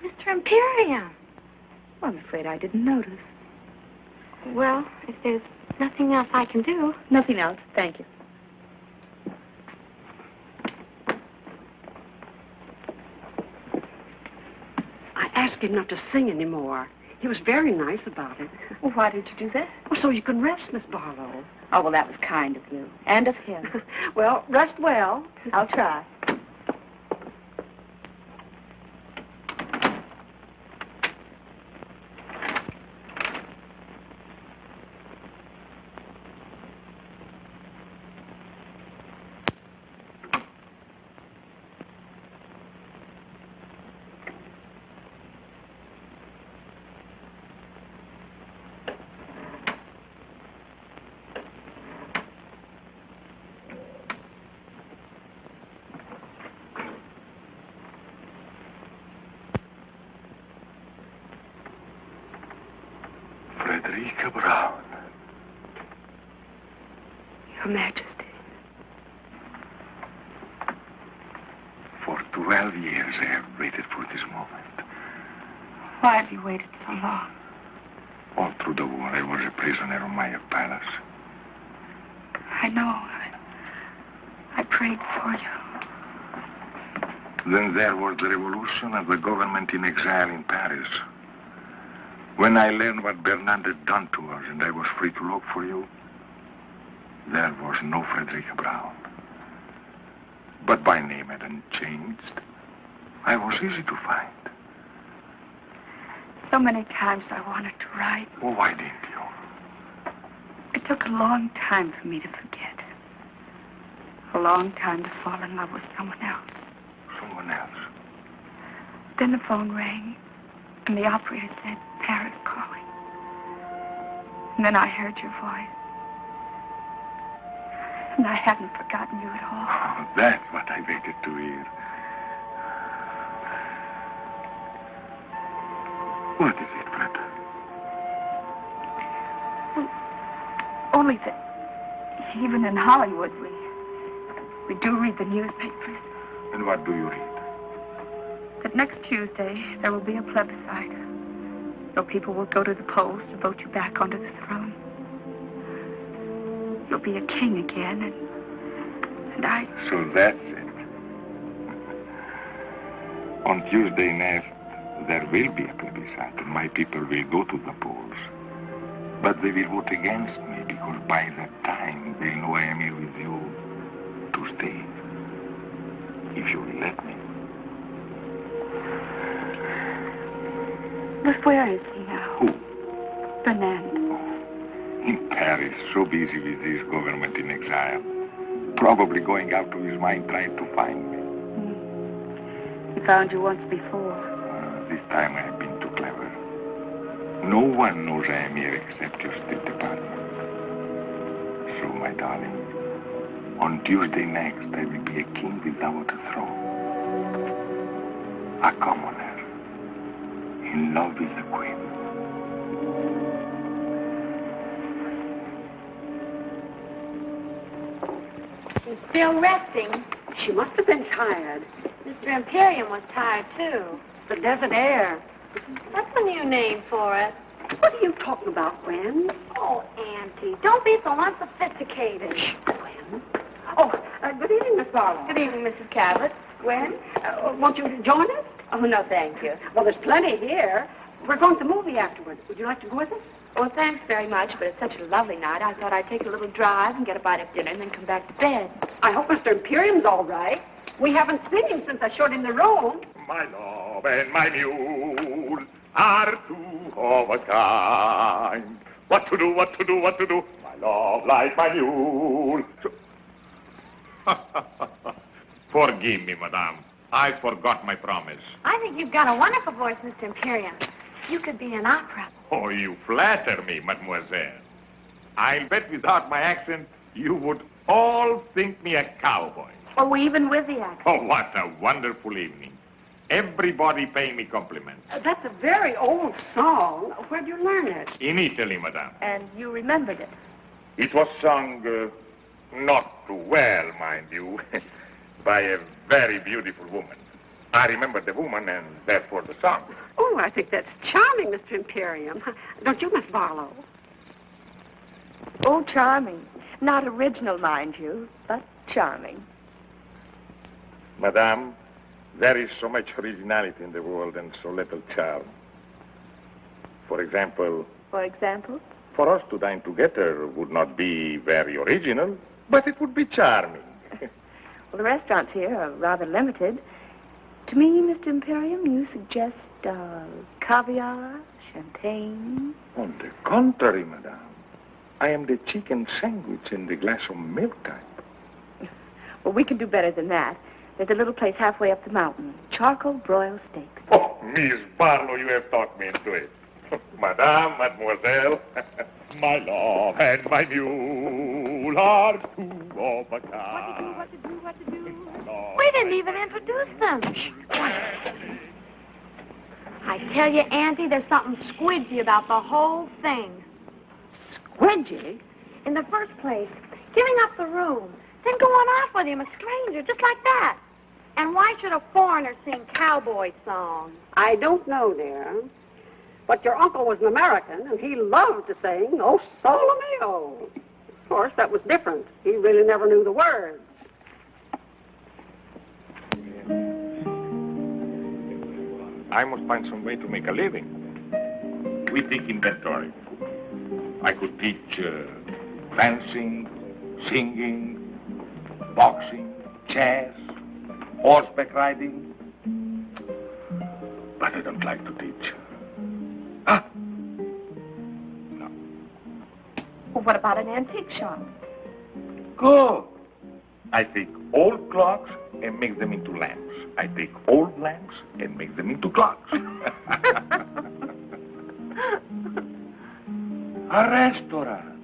Mr. Imperium. Well, I'm afraid I didn't notice. Well, if there's nothing else I can do. Nothing else. Thank you. I asked him not to sing anymore. He was very nice about it. Well, why did you do that? Well, so you can rest, Miss Barlow. Oh, well, that was kind of you. And of him. Well, rest well. I'll try. Brown. Your Majesty. For 12 years I have waited for this moment. Why have you waited so long? All through the war, I was a prisoner of my palace. I know. I prayed for you. Then there was the revolution and the government in exile in Paris. When I learned what Bernard had done to us and I was free to look for you, there was no Frederica Brown. But my name hadn't changed. I was easy to find. So many times I wanted to write. Well, why didn't you? It took a long time for me to forget. A long time to fall in love with someone else. Someone else? Then the phone rang, and the operator said, Paris calling. And then I heard your voice. And I haven't forgotten you at all. Oh, that's what I waited to hear. What is it, Fred? Only that even in Hollywood, we do read the newspapers. And what do you read? That next Tuesday, there will be a plebiscite. So people will go to the polls to vote you back onto the throne. You'll be a king again, and I... So that's it. On Tuesday next, there will be a plebiscite, and my people will go to the polls. But they will vote against me, because by that time, they'll know I am here with you to stay. If you will let me. But where is he now? Who? Fernando. In Paris, so busy with his government in exile. Probably going out of his mind trying to find me. He found you once before. This time I have been too clever. No one knows I am here except your State Department. So, my darling, on Tuesday next, I will be a king without a throne. A commoner. In love with the queen. She's still resting. She must have been tired. Mr. Imperium was tired, too. The desert air. That's a new name for it. What are you talking about, Gwen? Oh, Auntie, don't be so unsophisticated. Gwen? Oh, good evening, Miss Barlow. Good evening, Mrs. Cabot. Gwen, won't you join us? Oh, no, thank you. Well, there's plenty here. We're going to the movie afterwards. Would you like to go with us? Well, thanks very much, but it's such a lovely night. I thought I'd take a little drive and get a bite of dinner and then come back to bed. I hope Mr. Imperium's all right. We haven't seen him since I showed him the room. My love and my mule are two of a kind. What to do, what to do, what to do? My love like my mule. Forgive me, madame. I forgot my promise. I think you've got a wonderful voice, Mr. Imperium. You could be an opera. Oh, you flatter me, mademoiselle. I'll bet without my accent, you would all think me a cowboy. Oh, even with the accent. Oh, what a wonderful evening. Everybody paying me compliments. That's a very old song. Where'd you learn it? In Italy, madame. And you remembered it. It was sung not too well, mind you, by a very beautiful woman. I remember the woman and therefore the song. Oh, I think that's charming, Mr. Imperium. Don't you, Miss Barlow? Oh, charming. Not original, mind you, but charming. Madame, there is so much originality in the world and so little charm. For example... For example? For us to dine together would not be very original, but it would be charming. Well, the restaurants here are rather limited. To me, Mr. Imperium, you suggest caviar, champagne. On the contrary, madame. I am the chicken sandwich and the glass of milk type. Well, we can do better than that. There's a little place halfway up the mountain. Charcoal broiled steak. Oh, Miss Barlow, you have talked me into it. Madame, mademoiselle, my love and my mule are two of a kind. What to do? We didn't even introduce them. I tell you, Auntie, there's something squidgy about the whole thing. Squidgy? In the first place, giving up the room, then going off with him, a stranger, just like that. And why should a foreigner sing cowboy songs? I don't know, dear. But your uncle was an American, and he loved to sing, "Oh, Sole Mio." Of course, that was different. He really never knew the words. I must find some way to make a living. We think inventory. I could teach fencing, singing, boxing, chess, horseback riding. But I don't like to teach. Well, what about an antique shop? Good. I take old clocks and make them into lamps. I take old lamps and make them into clocks. A restaurant.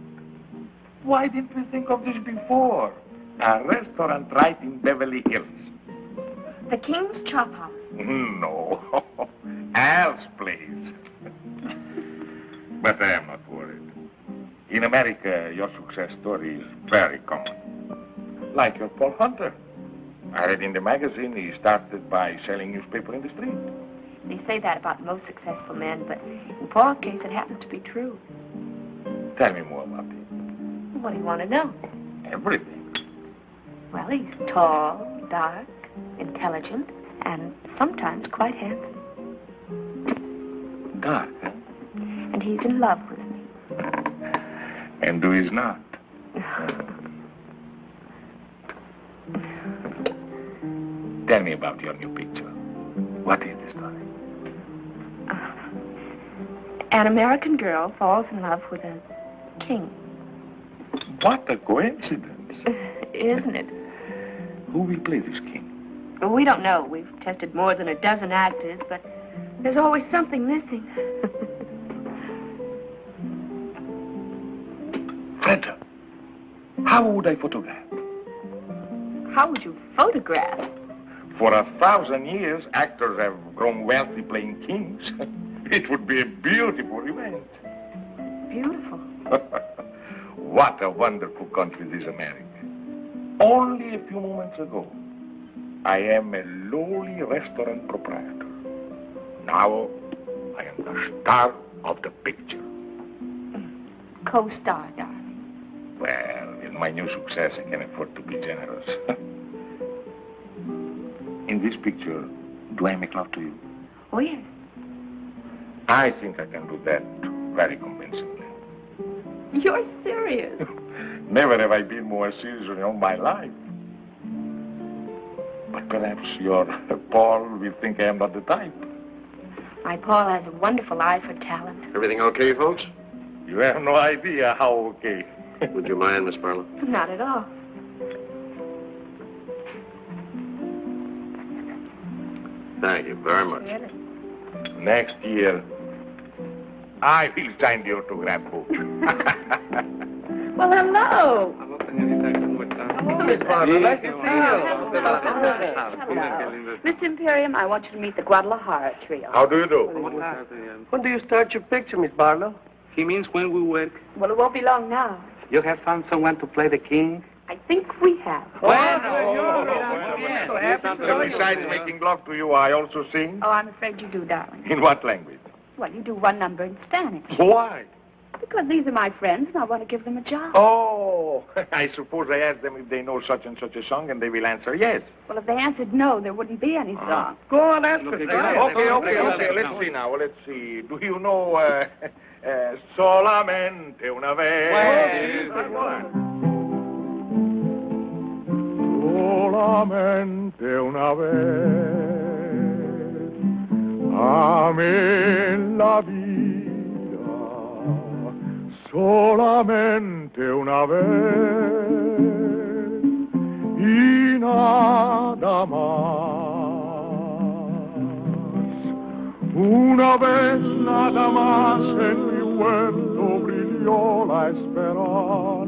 Why didn't we think of this before? A restaurant right in Beverly Hills. The King's Chop House. No. Al's place. But I am not worried. In America, your success story is very common. Like your Paul Hunter. I read in the magazine he started by selling newspaper in the street. They say that about most successful men, but in Paul's case, it happens to be true. Tell me more about him. What do you want to know? Everything. Well, he's tall, dark, intelligent, and sometimes quite handsome. Dark, huh? And he's in love with me. And who is not? Tell me about your new picture. What is the story? An American girl falls in love with a king. What a coincidence. Isn't it? Who will play this king? Well, we don't know. We've tested more than a dozen actors, but there's always something missing. Fred, how would I photograph? How would you photograph? For 1,000 years, actors have grown wealthy playing kings. It would be a beautiful event. Beautiful. What a wonderful country this America. Only a few moments ago, I am a lowly restaurant proprietor. Now, I am the star of the picture. Co-star, darling. Well, with my new success, I can afford to be generous. In this picture, do I make love to you? Oh, yes. I think I can do that very convincingly. You're serious. Never have I been more serious in all my life. But perhaps your Paul will think I am not the type. My Paul has a wonderful eye for talent. Everything okay, folks? You have no idea how okay. Would you mind, Miss Barlow? Not at all. Thank you very much. Really? Next year, I will sign the autograph book. Well, hello. Miss Barlow, nice to see you. Mr. Imperium, I want you to meet the Guadalajara trio. How do you do? When do you start your picture, Miss Barlow? He means when we work. Well, it won't be long now. You have found someone to play the king? I think we have. Besides making love to you, I also sing. Oh, I'm afraid you do, darling. In what language? Well, you do one number in Spanish. Why? Because these are my friends, and I want to give them a job. Oh, I suppose I asked them if they know such and such a song, and they will answer yes. Well, if they answered no, there wouldn't be any song. Go on, ask us. Okay. Let's see now. Let's see. Do you know Solamente una vez? Solamente una vez amé la vida, solamente una vez y nada más. Una vez nada más en mi huerto brilló la esperanza.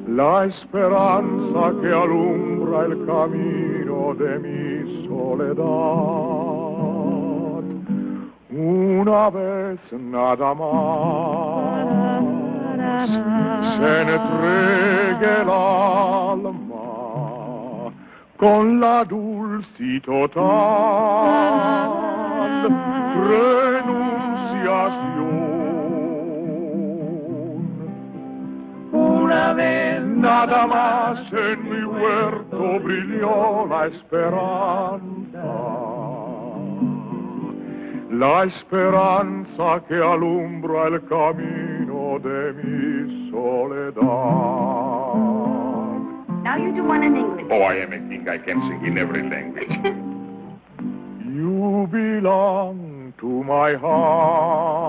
La esperanza que alumbra el camino de mi soledad. Una vez nada más se entregue el alma con la dulce y total renunciación. Una vez nada más en mi huerto brilló la esperanza. La esperanza que alumbra el camino de mi soledad. Now you do one in English. Oh, I am a king. I can sing in every language. You belong to my heart.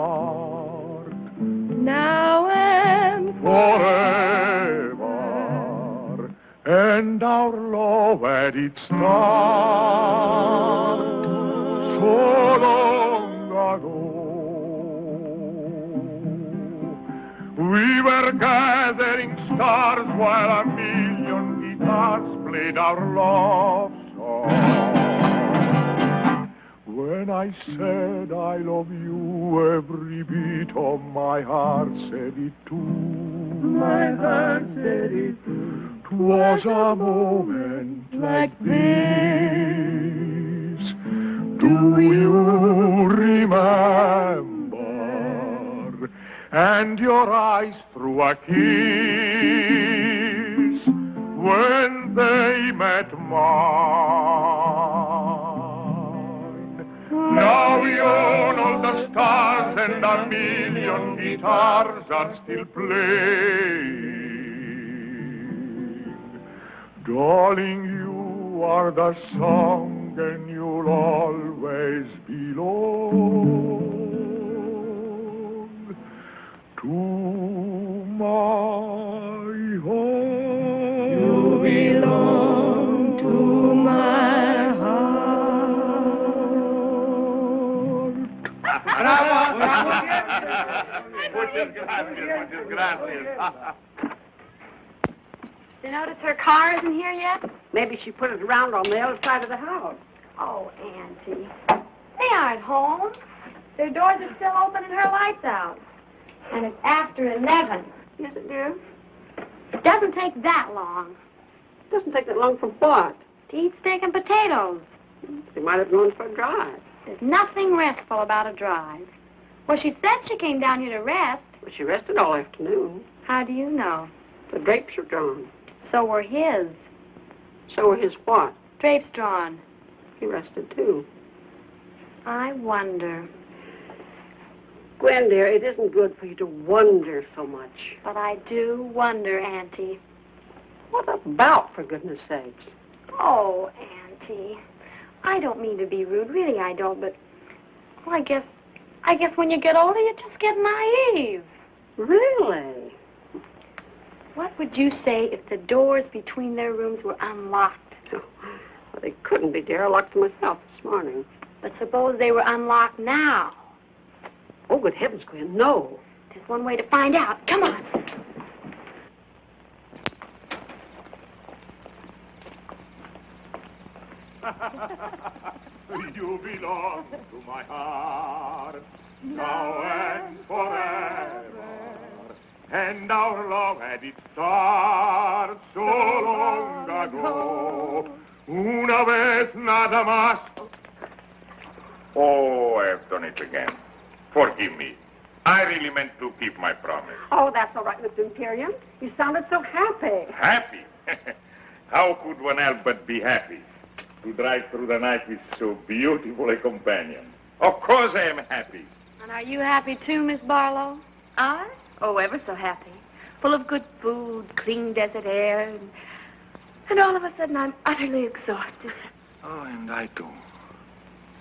now and forever, and our love at its start, so long ago. We were gathering stars while a million guitars played our love song. When I said I love you, every beat of my heart said it too. My heart said it too. 'Twas a moment like this. Do you remember? And your eyes threw a kiss when they met mine. Now beyond all the stars and a million guitars are still playing. Darling, you are the song and you'll always belong to my heart. You belong to my heart. Bravo! Muchas gracias. You notice her car isn't here yet? Maybe she put it around on the other side of the house. Oh, Auntie. They aren't home. Their doors are still open and her light's out. And it's after 11. Yes, it dear? It doesn't take that long. It doesn't take that long from what? To eat steak and potatoes. She might have gone for a drive. There's nothing restful about a drive. Well, she said she came down here to rest. Well, she rested all afternoon. How do you know? The drapes are drawn. So were his. So were his what? Drapes drawn. He rested, too. I wonder. Gwen, dear, it isn't good for you to wonder so much. But I do wonder, Auntie. What about, for goodness sakes? Oh, Auntie. I don't mean to be rude. Really, I don't, but... Well, I guess when you get older, you just get naive. Really? What would you say if the doors between their rooms were unlocked? Well, they couldn't be, dear. I locked them myself this morning. But suppose they were unlocked now. Oh, good heavens, Gwen, no. There's one way to find out. Come on. You belong to my heart, now and forever. And our love had its start so long ago. Una vez nada más. Oh, I've done it again. Forgive me. I really meant to keep my promise. Oh, that's all right, Mr. Imperium. You sounded so happy. Happy? How could one help but be happy? To drive through the night with so beautiful a companion. Of course I am happy. And are you happy too, Miss Barlow? I? Oh, ever so happy. Full of good food, clean desert air, and all of a sudden I'm utterly exhausted. Oh, and I too.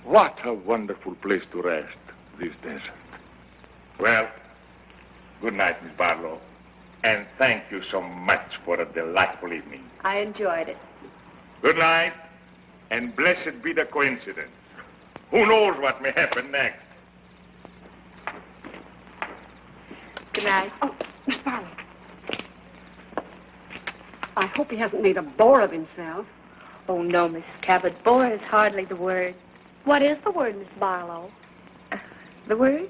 What a wonderful place to rest, this desert. Well, good night, Miss Barlow. And thank you so much for a delightful evening. I enjoyed it. Good night, and blessed be the coincidence. Who knows what may happen next? Good night. Oh, Miss Barlow. I hope he hasn't made a bore of himself. Oh, no, Mrs. Cabot. Bore is hardly the word. What is the word, Miss Barlow? The word?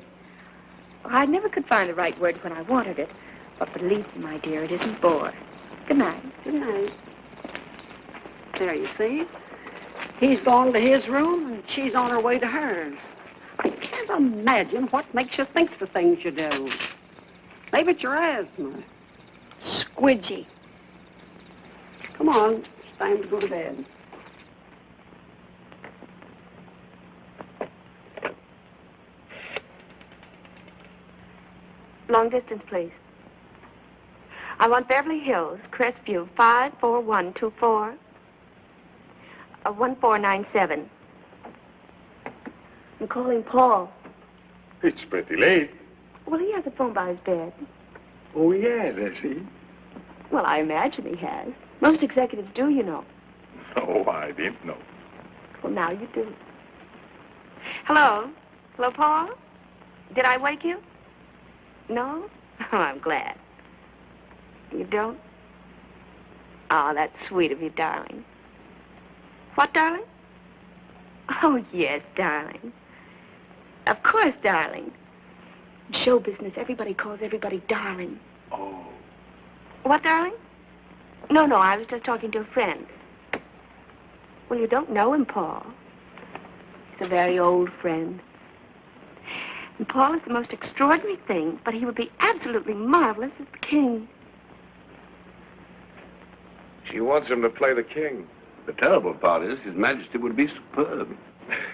Well, I never could find the right word when I wanted it. But believe me, my dear, it isn't bore. Good night. Good night. There, you see? He's gone to his room, and she's on her way to hers. I can't imagine what makes you think the things you do. Maybe it's your asthma. Squidgy. Come on, it's time to go to bed. Long distance, please. I want Beverly Hills, Crestview, 54124, 1497. I'm calling Paul. It's pretty late. Well, he has a phone by his bed. Oh, yes, has he? Well, I imagine he has. Most executives do, you know. Oh, I didn't know. Well, now you do. Hello? Hello, Paul? Did I wake you? No? Oh, I'm glad. You don't? Oh, that's sweet of you, darling. What, darling? Oh, yes, darling. Of course, darling. In show business, everybody calls everybody darling. Oh. What, darling? No, I was just talking to a friend. Well, you don't know him, Paul. He's a very old friend. And Paul is the most extraordinary thing, but he would be absolutely marvelous as the king. She wants him to play the king. The terrible part is His Majesty would be superb.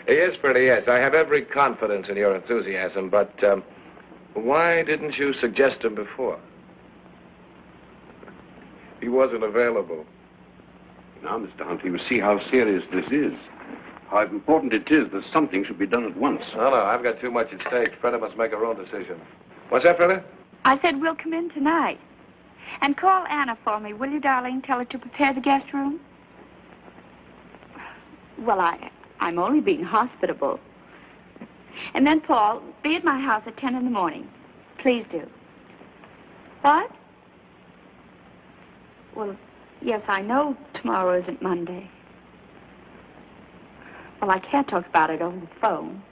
Yes, Freddie, yes. I have every confidence in your enthusiasm, but why didn't you suggest him before? He wasn't available. Now, Mr. Hunt, you will see how serious this is. How important it is that something should be done at once. No, I've got too much at stake. Freda must make her own decision. What's that, Freda? I said we'll come in tonight. And call Anna for me, will you, darling? Tell her to prepare the guest room. Well, I'm only being hospitable. And then, Paul, be at my house at 10 in the morning. Please do. What? Well, yes, I know tomorrow isn't Monday. Well, I can't talk about it over the phone.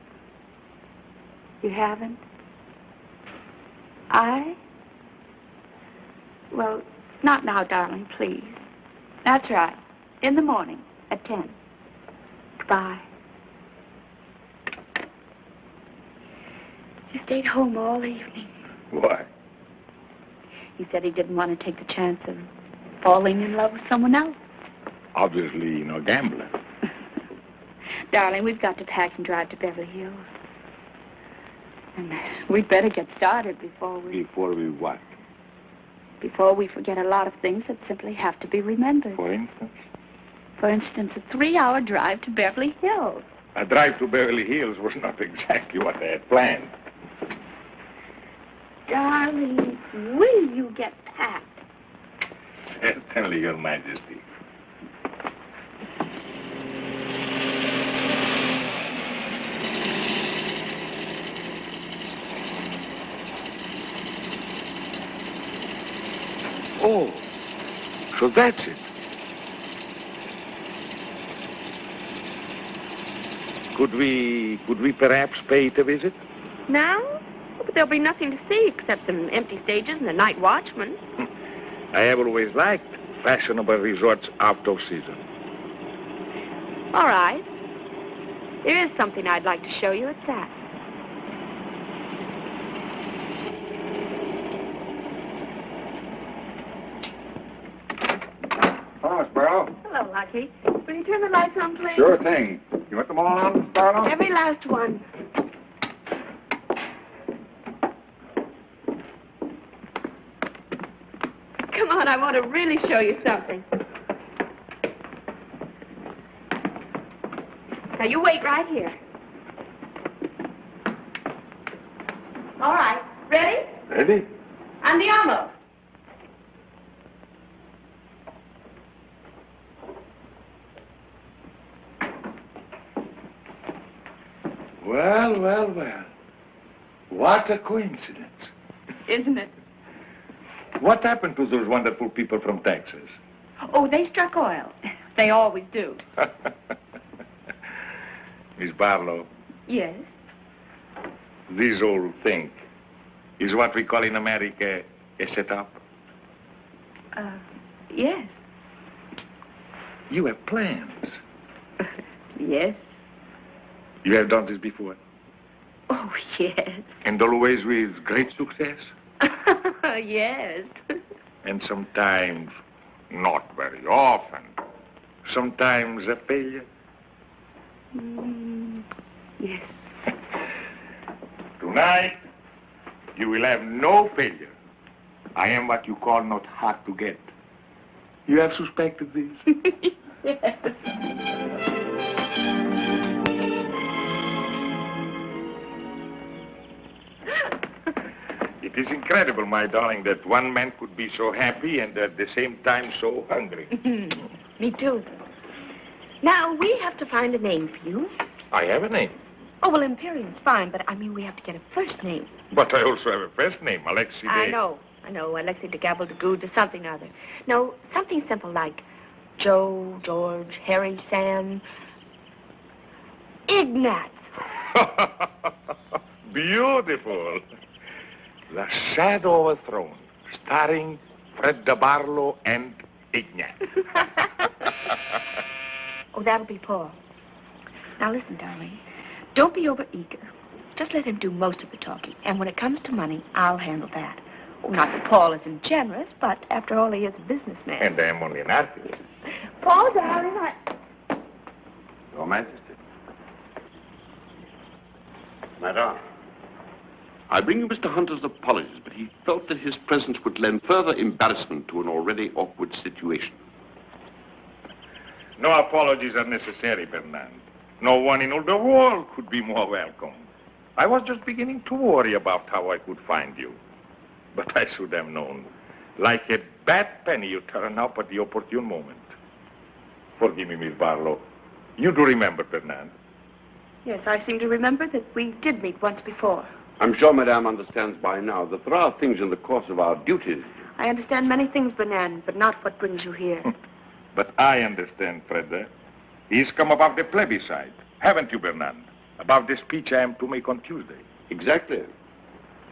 You haven't? Well, not now, darling, please. That's right. In the morning at 10. Goodbye. He stayed home all evening. Why? He said he didn't want to take the chance of falling in love with someone else. Obviously, no gambler. Darling, we've got to pack and drive to Beverly Hills. And we'd better get started before we... Before we what? Before we forget a lot of things that simply have to be remembered. For instance? For instance, a 3-hour drive to Beverly Hills. A drive to Beverly Hills was not exactly what I had planned. Darling, will you get packed? Certainly, Your Majesty. Oh, so that's it. Could we perhaps pay it a visit? Now? But there'll be nothing to see except some empty stages and the night watchman. I have always liked fashionable resorts out of season. All right. There is something I'd like to show you. It's that. Hello, Miss Barlow. Hello, Lucky. Will you turn the lights on, please? Sure thing. You want them all on, Miss Barlow? Every last one. Come on, I want to really show you something. Now, you wait right here. All right. Ready? Ready? Andiamo. Well. What a coincidence. Isn't it? What happened to those wonderful people from Texas? Oh, they struck oil. They always do. Miss Barlow, Yes. this whole thing is what we call in America a setup. Yes. You have plans. Yes. You have done this before. Oh, yes. And always with great success. Yes. And sometimes not very often. Sometimes a failure. Yes. Tonight, you will have no failure. I am what you call not hard to get. You have suspected this? Yes. It is incredible, my darling, that one man could be so happy and at the same time so hungry. Me too. Now, we have to find a name for you. I have a name. Oh, well, Imperium's fine, but I mean, we have to get a first name. But I also have a first name, Alexei. I know, Alexei de Gabble de Good or something or other. No, something simple like Joe, George, Harry, Sam, Ignat. Beautiful. The Shadow of a Throne, starring Fred de Barlow and Ignat. Oh, that'll be Paul. Now, listen, darling. Don't be overeager. Just let him do most of the talking. And when it comes to money, I'll handle that. Oh, not that Paul isn't generous, but after all, he is a businessman. And I am only an artist. Paul, darling, Your Majesty. Madame, I bring you Mr. Hunter's apologies, but he felt that his presence would lend further embarrassment to an already awkward situation. No apologies are necessary, Bernard. No one in all the world could be more welcome. I was just beginning to worry about how I could find you. But I should have known. Like a bad penny, you turn up at the opportune moment. Forgive me, Miss Barlow. You do remember, Bernard? Yes, I seem to remember that we did meet once before. I'm sure Madame understands by now that there are things in the course of our duties. I understand many things, Bernard, but not what brings you here. But I understand, Fred. He's come about the plebiscite. Haven't you, Bernard? About the speech I am to make on Tuesday. Exactly.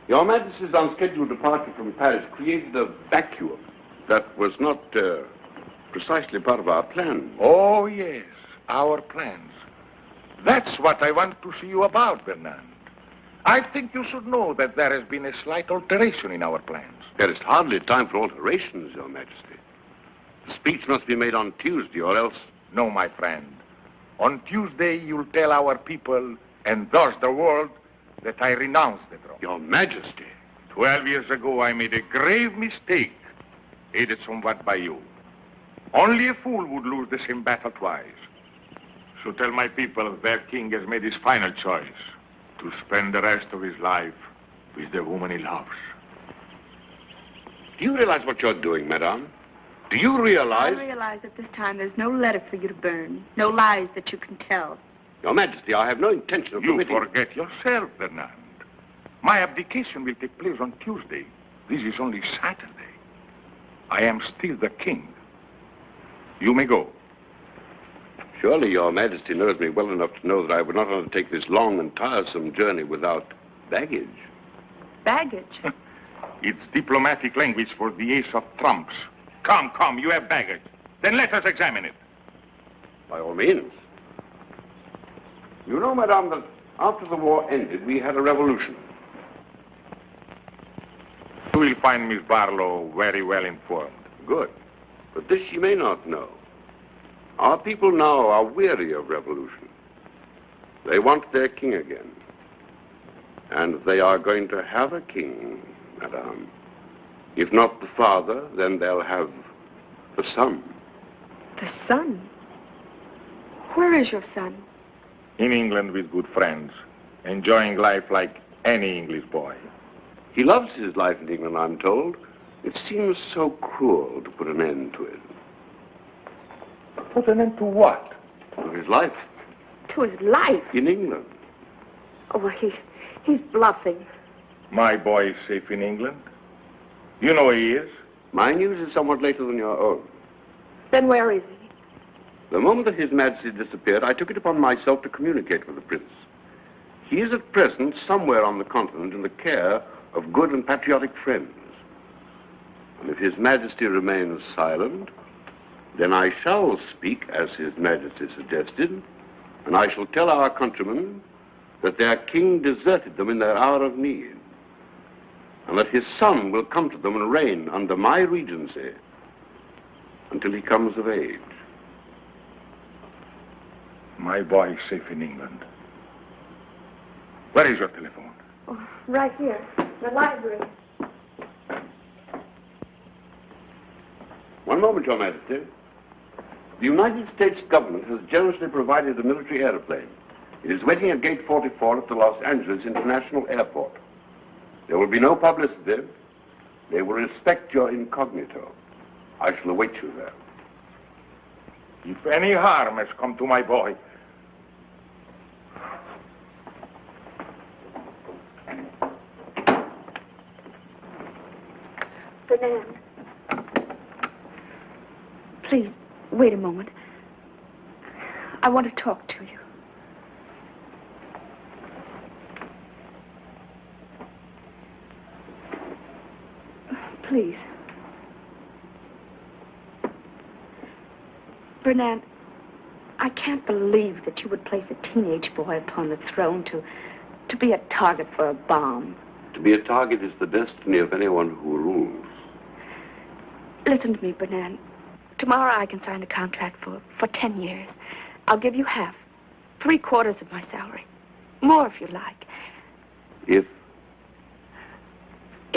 Your Majesty's unscheduled departure from Paris created a vacuum that was not precisely part of our plan. Oh, yes, our plans. That's what I want to see you about, Bernard. I think you should know that there has been a slight alteration in our plans. There is hardly time for alterations, Your Majesty. The speech must be made on Tuesday, or else... No, my friend. On Tuesday, you'll tell our people, and thus the world, that I renounce the throne. Your Majesty. 12 years ago, I made a grave mistake, aided somewhat by you. Only a fool would lose the same battle twice. So tell my people their king has made his final choice, to spend the rest of his life with the woman he loves. Do you realize what you're doing, Madame? Do you realize... I realize at this time there's no letter for you to burn, no lies that you can tell. Your Majesty, I have no intention of committing... You forget yourself, Bernard. My abdication will take place on Tuesday. This is only Saturday. I am still the king. You may go. Surely Your Majesty knows me well enough to know that I would not undertake this long and tiresome journey without baggage. Baggage? It's diplomatic language for the ace of trumps. Come, you have baggage. Then let us examine it. By all means. You know, Madame, that after the war ended, we had a revolution. You will find Miss Barlow very well informed. Good. But this she may not know. Our people now are weary of revolution. They want their king again. And they are going to have a king, Madame. If not the father, then they'll have the son. The son? Where is your son? In England with good friends, enjoying life like any English boy. He loves his life in England, I'm told. It seems so cruel to put an end to it. Put an end to what? To his life. To his life? In England. Oh, well, he's bluffing. My boy is safe in England. You know where he is. My news is somewhat later than your own. Then where is he? The moment that His Majesty disappeared, I took it upon myself to communicate with the Prince. He is at present somewhere on the continent in the care of good and patriotic friends. And if His Majesty remains silent, then I shall speak as His Majesty suggested, and I shall tell our countrymen that their king deserted them in their hour of need, and that his son will come to them and reign under my regency until he comes of age. My boy is safe in England. Where is your telephone? Oh, right here, the library. One moment, Your Majesty. The United States government has generously provided a military aeroplane. It is waiting at Gate 44 at the Los Angeles International Airport. There will be no publicity. They will respect your incognito. I shall await you there. If any harm has come to my boy, Fernand. Please, wait a moment. I want to talk to you. Please. Fernand, I can't believe that you would place a teenage boy upon the throne to be a target for a bomb. To be a target is the destiny of anyone who rules. Listen to me, Fernand. Tomorrow I can sign a contract for 10 years. I'll give you half, 3/4 of my salary. More if you like. If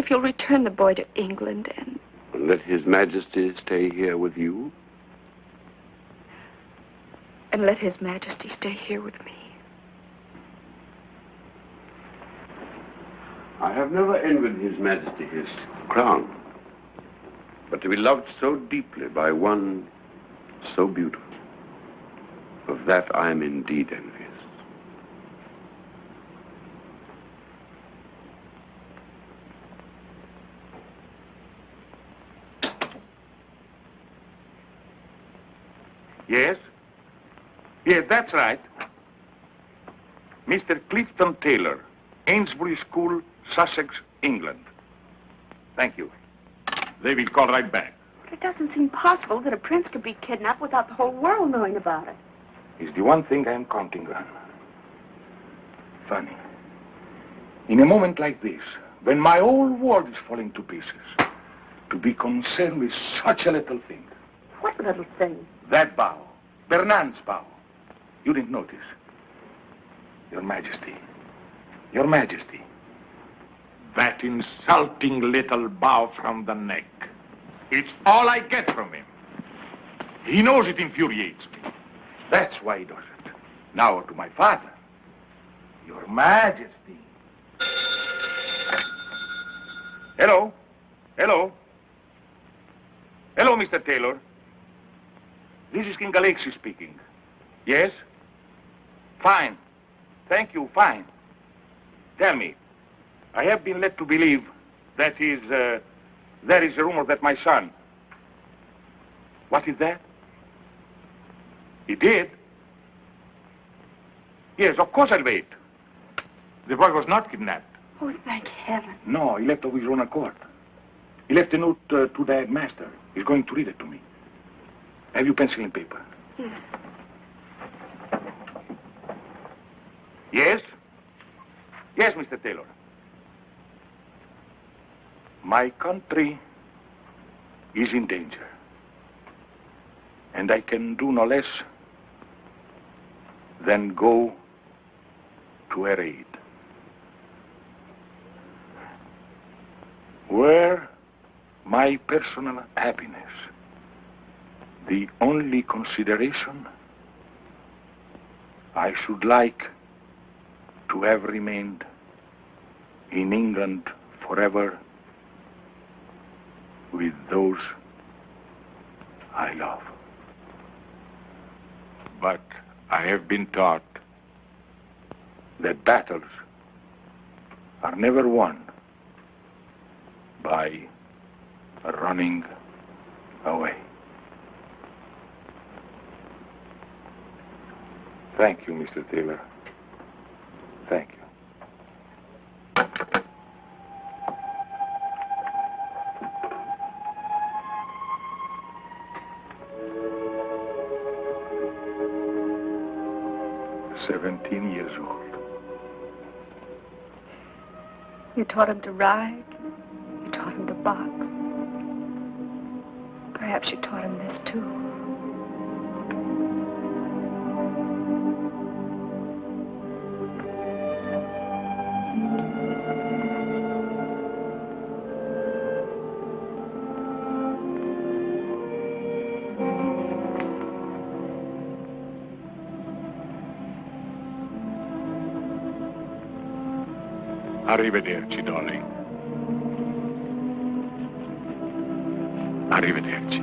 you'll return the boy to England and let His Majesty stay here with you? And let His Majesty stay here with me. I have never envied His Majesty his crown. But to be loved so deeply by one so beautiful, of that I am indeed envious. Yes? Yes, that's right. Mr. Clifton Taylor, Ainsbury School, Sussex, England. Thank you. They will call right back. It doesn't seem possible that a prince could be kidnapped without the whole world knowing about it. It's the one thing I am counting on. Funny. In a moment like this, when my whole world is falling to pieces, to be concerned with such a little thing. What little thing? That bow. Bernard's bow. You didn't notice. Your Majesty. Your Majesty. That insulting little bow from the neck. It's all I get from him. He knows it infuriates me. That's why he does it. Now to my father. Your Majesty. Hello? Hello? Hello, Mr. Taylor. This is King Alexis speaking. Yes? Fine. Thank you, fine. Tell me, I have been led to believe there is a rumor that my son... What is that? He did? Yes, of course I'll wait. The boy was not kidnapped. Oh, thank heaven. No, he left of his own accord. He left a note to the headmaster. He's going to read it to me. Have you pencil and paper? Yes. Yes? Yes, Mr. Taylor. My country is in danger. And I can do no less than go to her aid. Were my personal happiness the only consideration, I should like to have remained in England forever with those I love. But I have been taught that battles are never won by running away. Thank you, Mr. Taylor. Thank you. "17 years old. You taught him to ride. You taught him to box. Perhaps you taught him this, too. Arrivederci, darling. Arrivederci.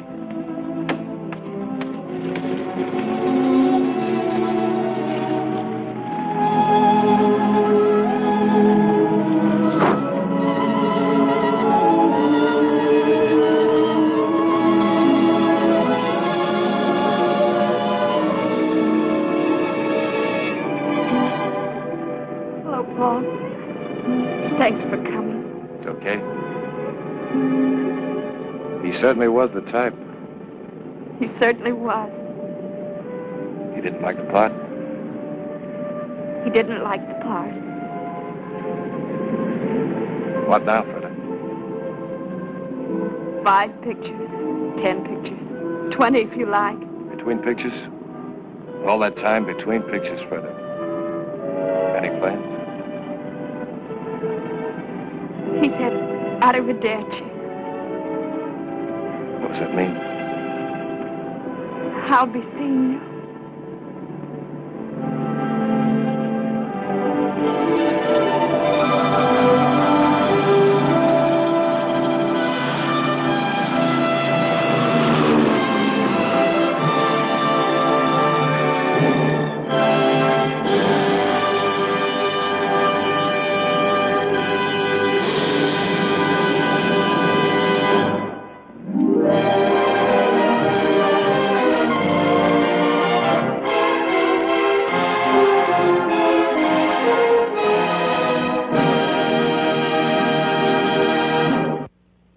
Hello, Paul. Thanks for coming. It's okay. He certainly was the type. He certainly was. He didn't like the part. He didn't like the part. What now, Freda? 5 pictures, 10 pictures, 20 if you like. Between pictures? All that time between pictures, Freda. Any plans? He said, arrivederci. What does that mean? I'll be seeing you.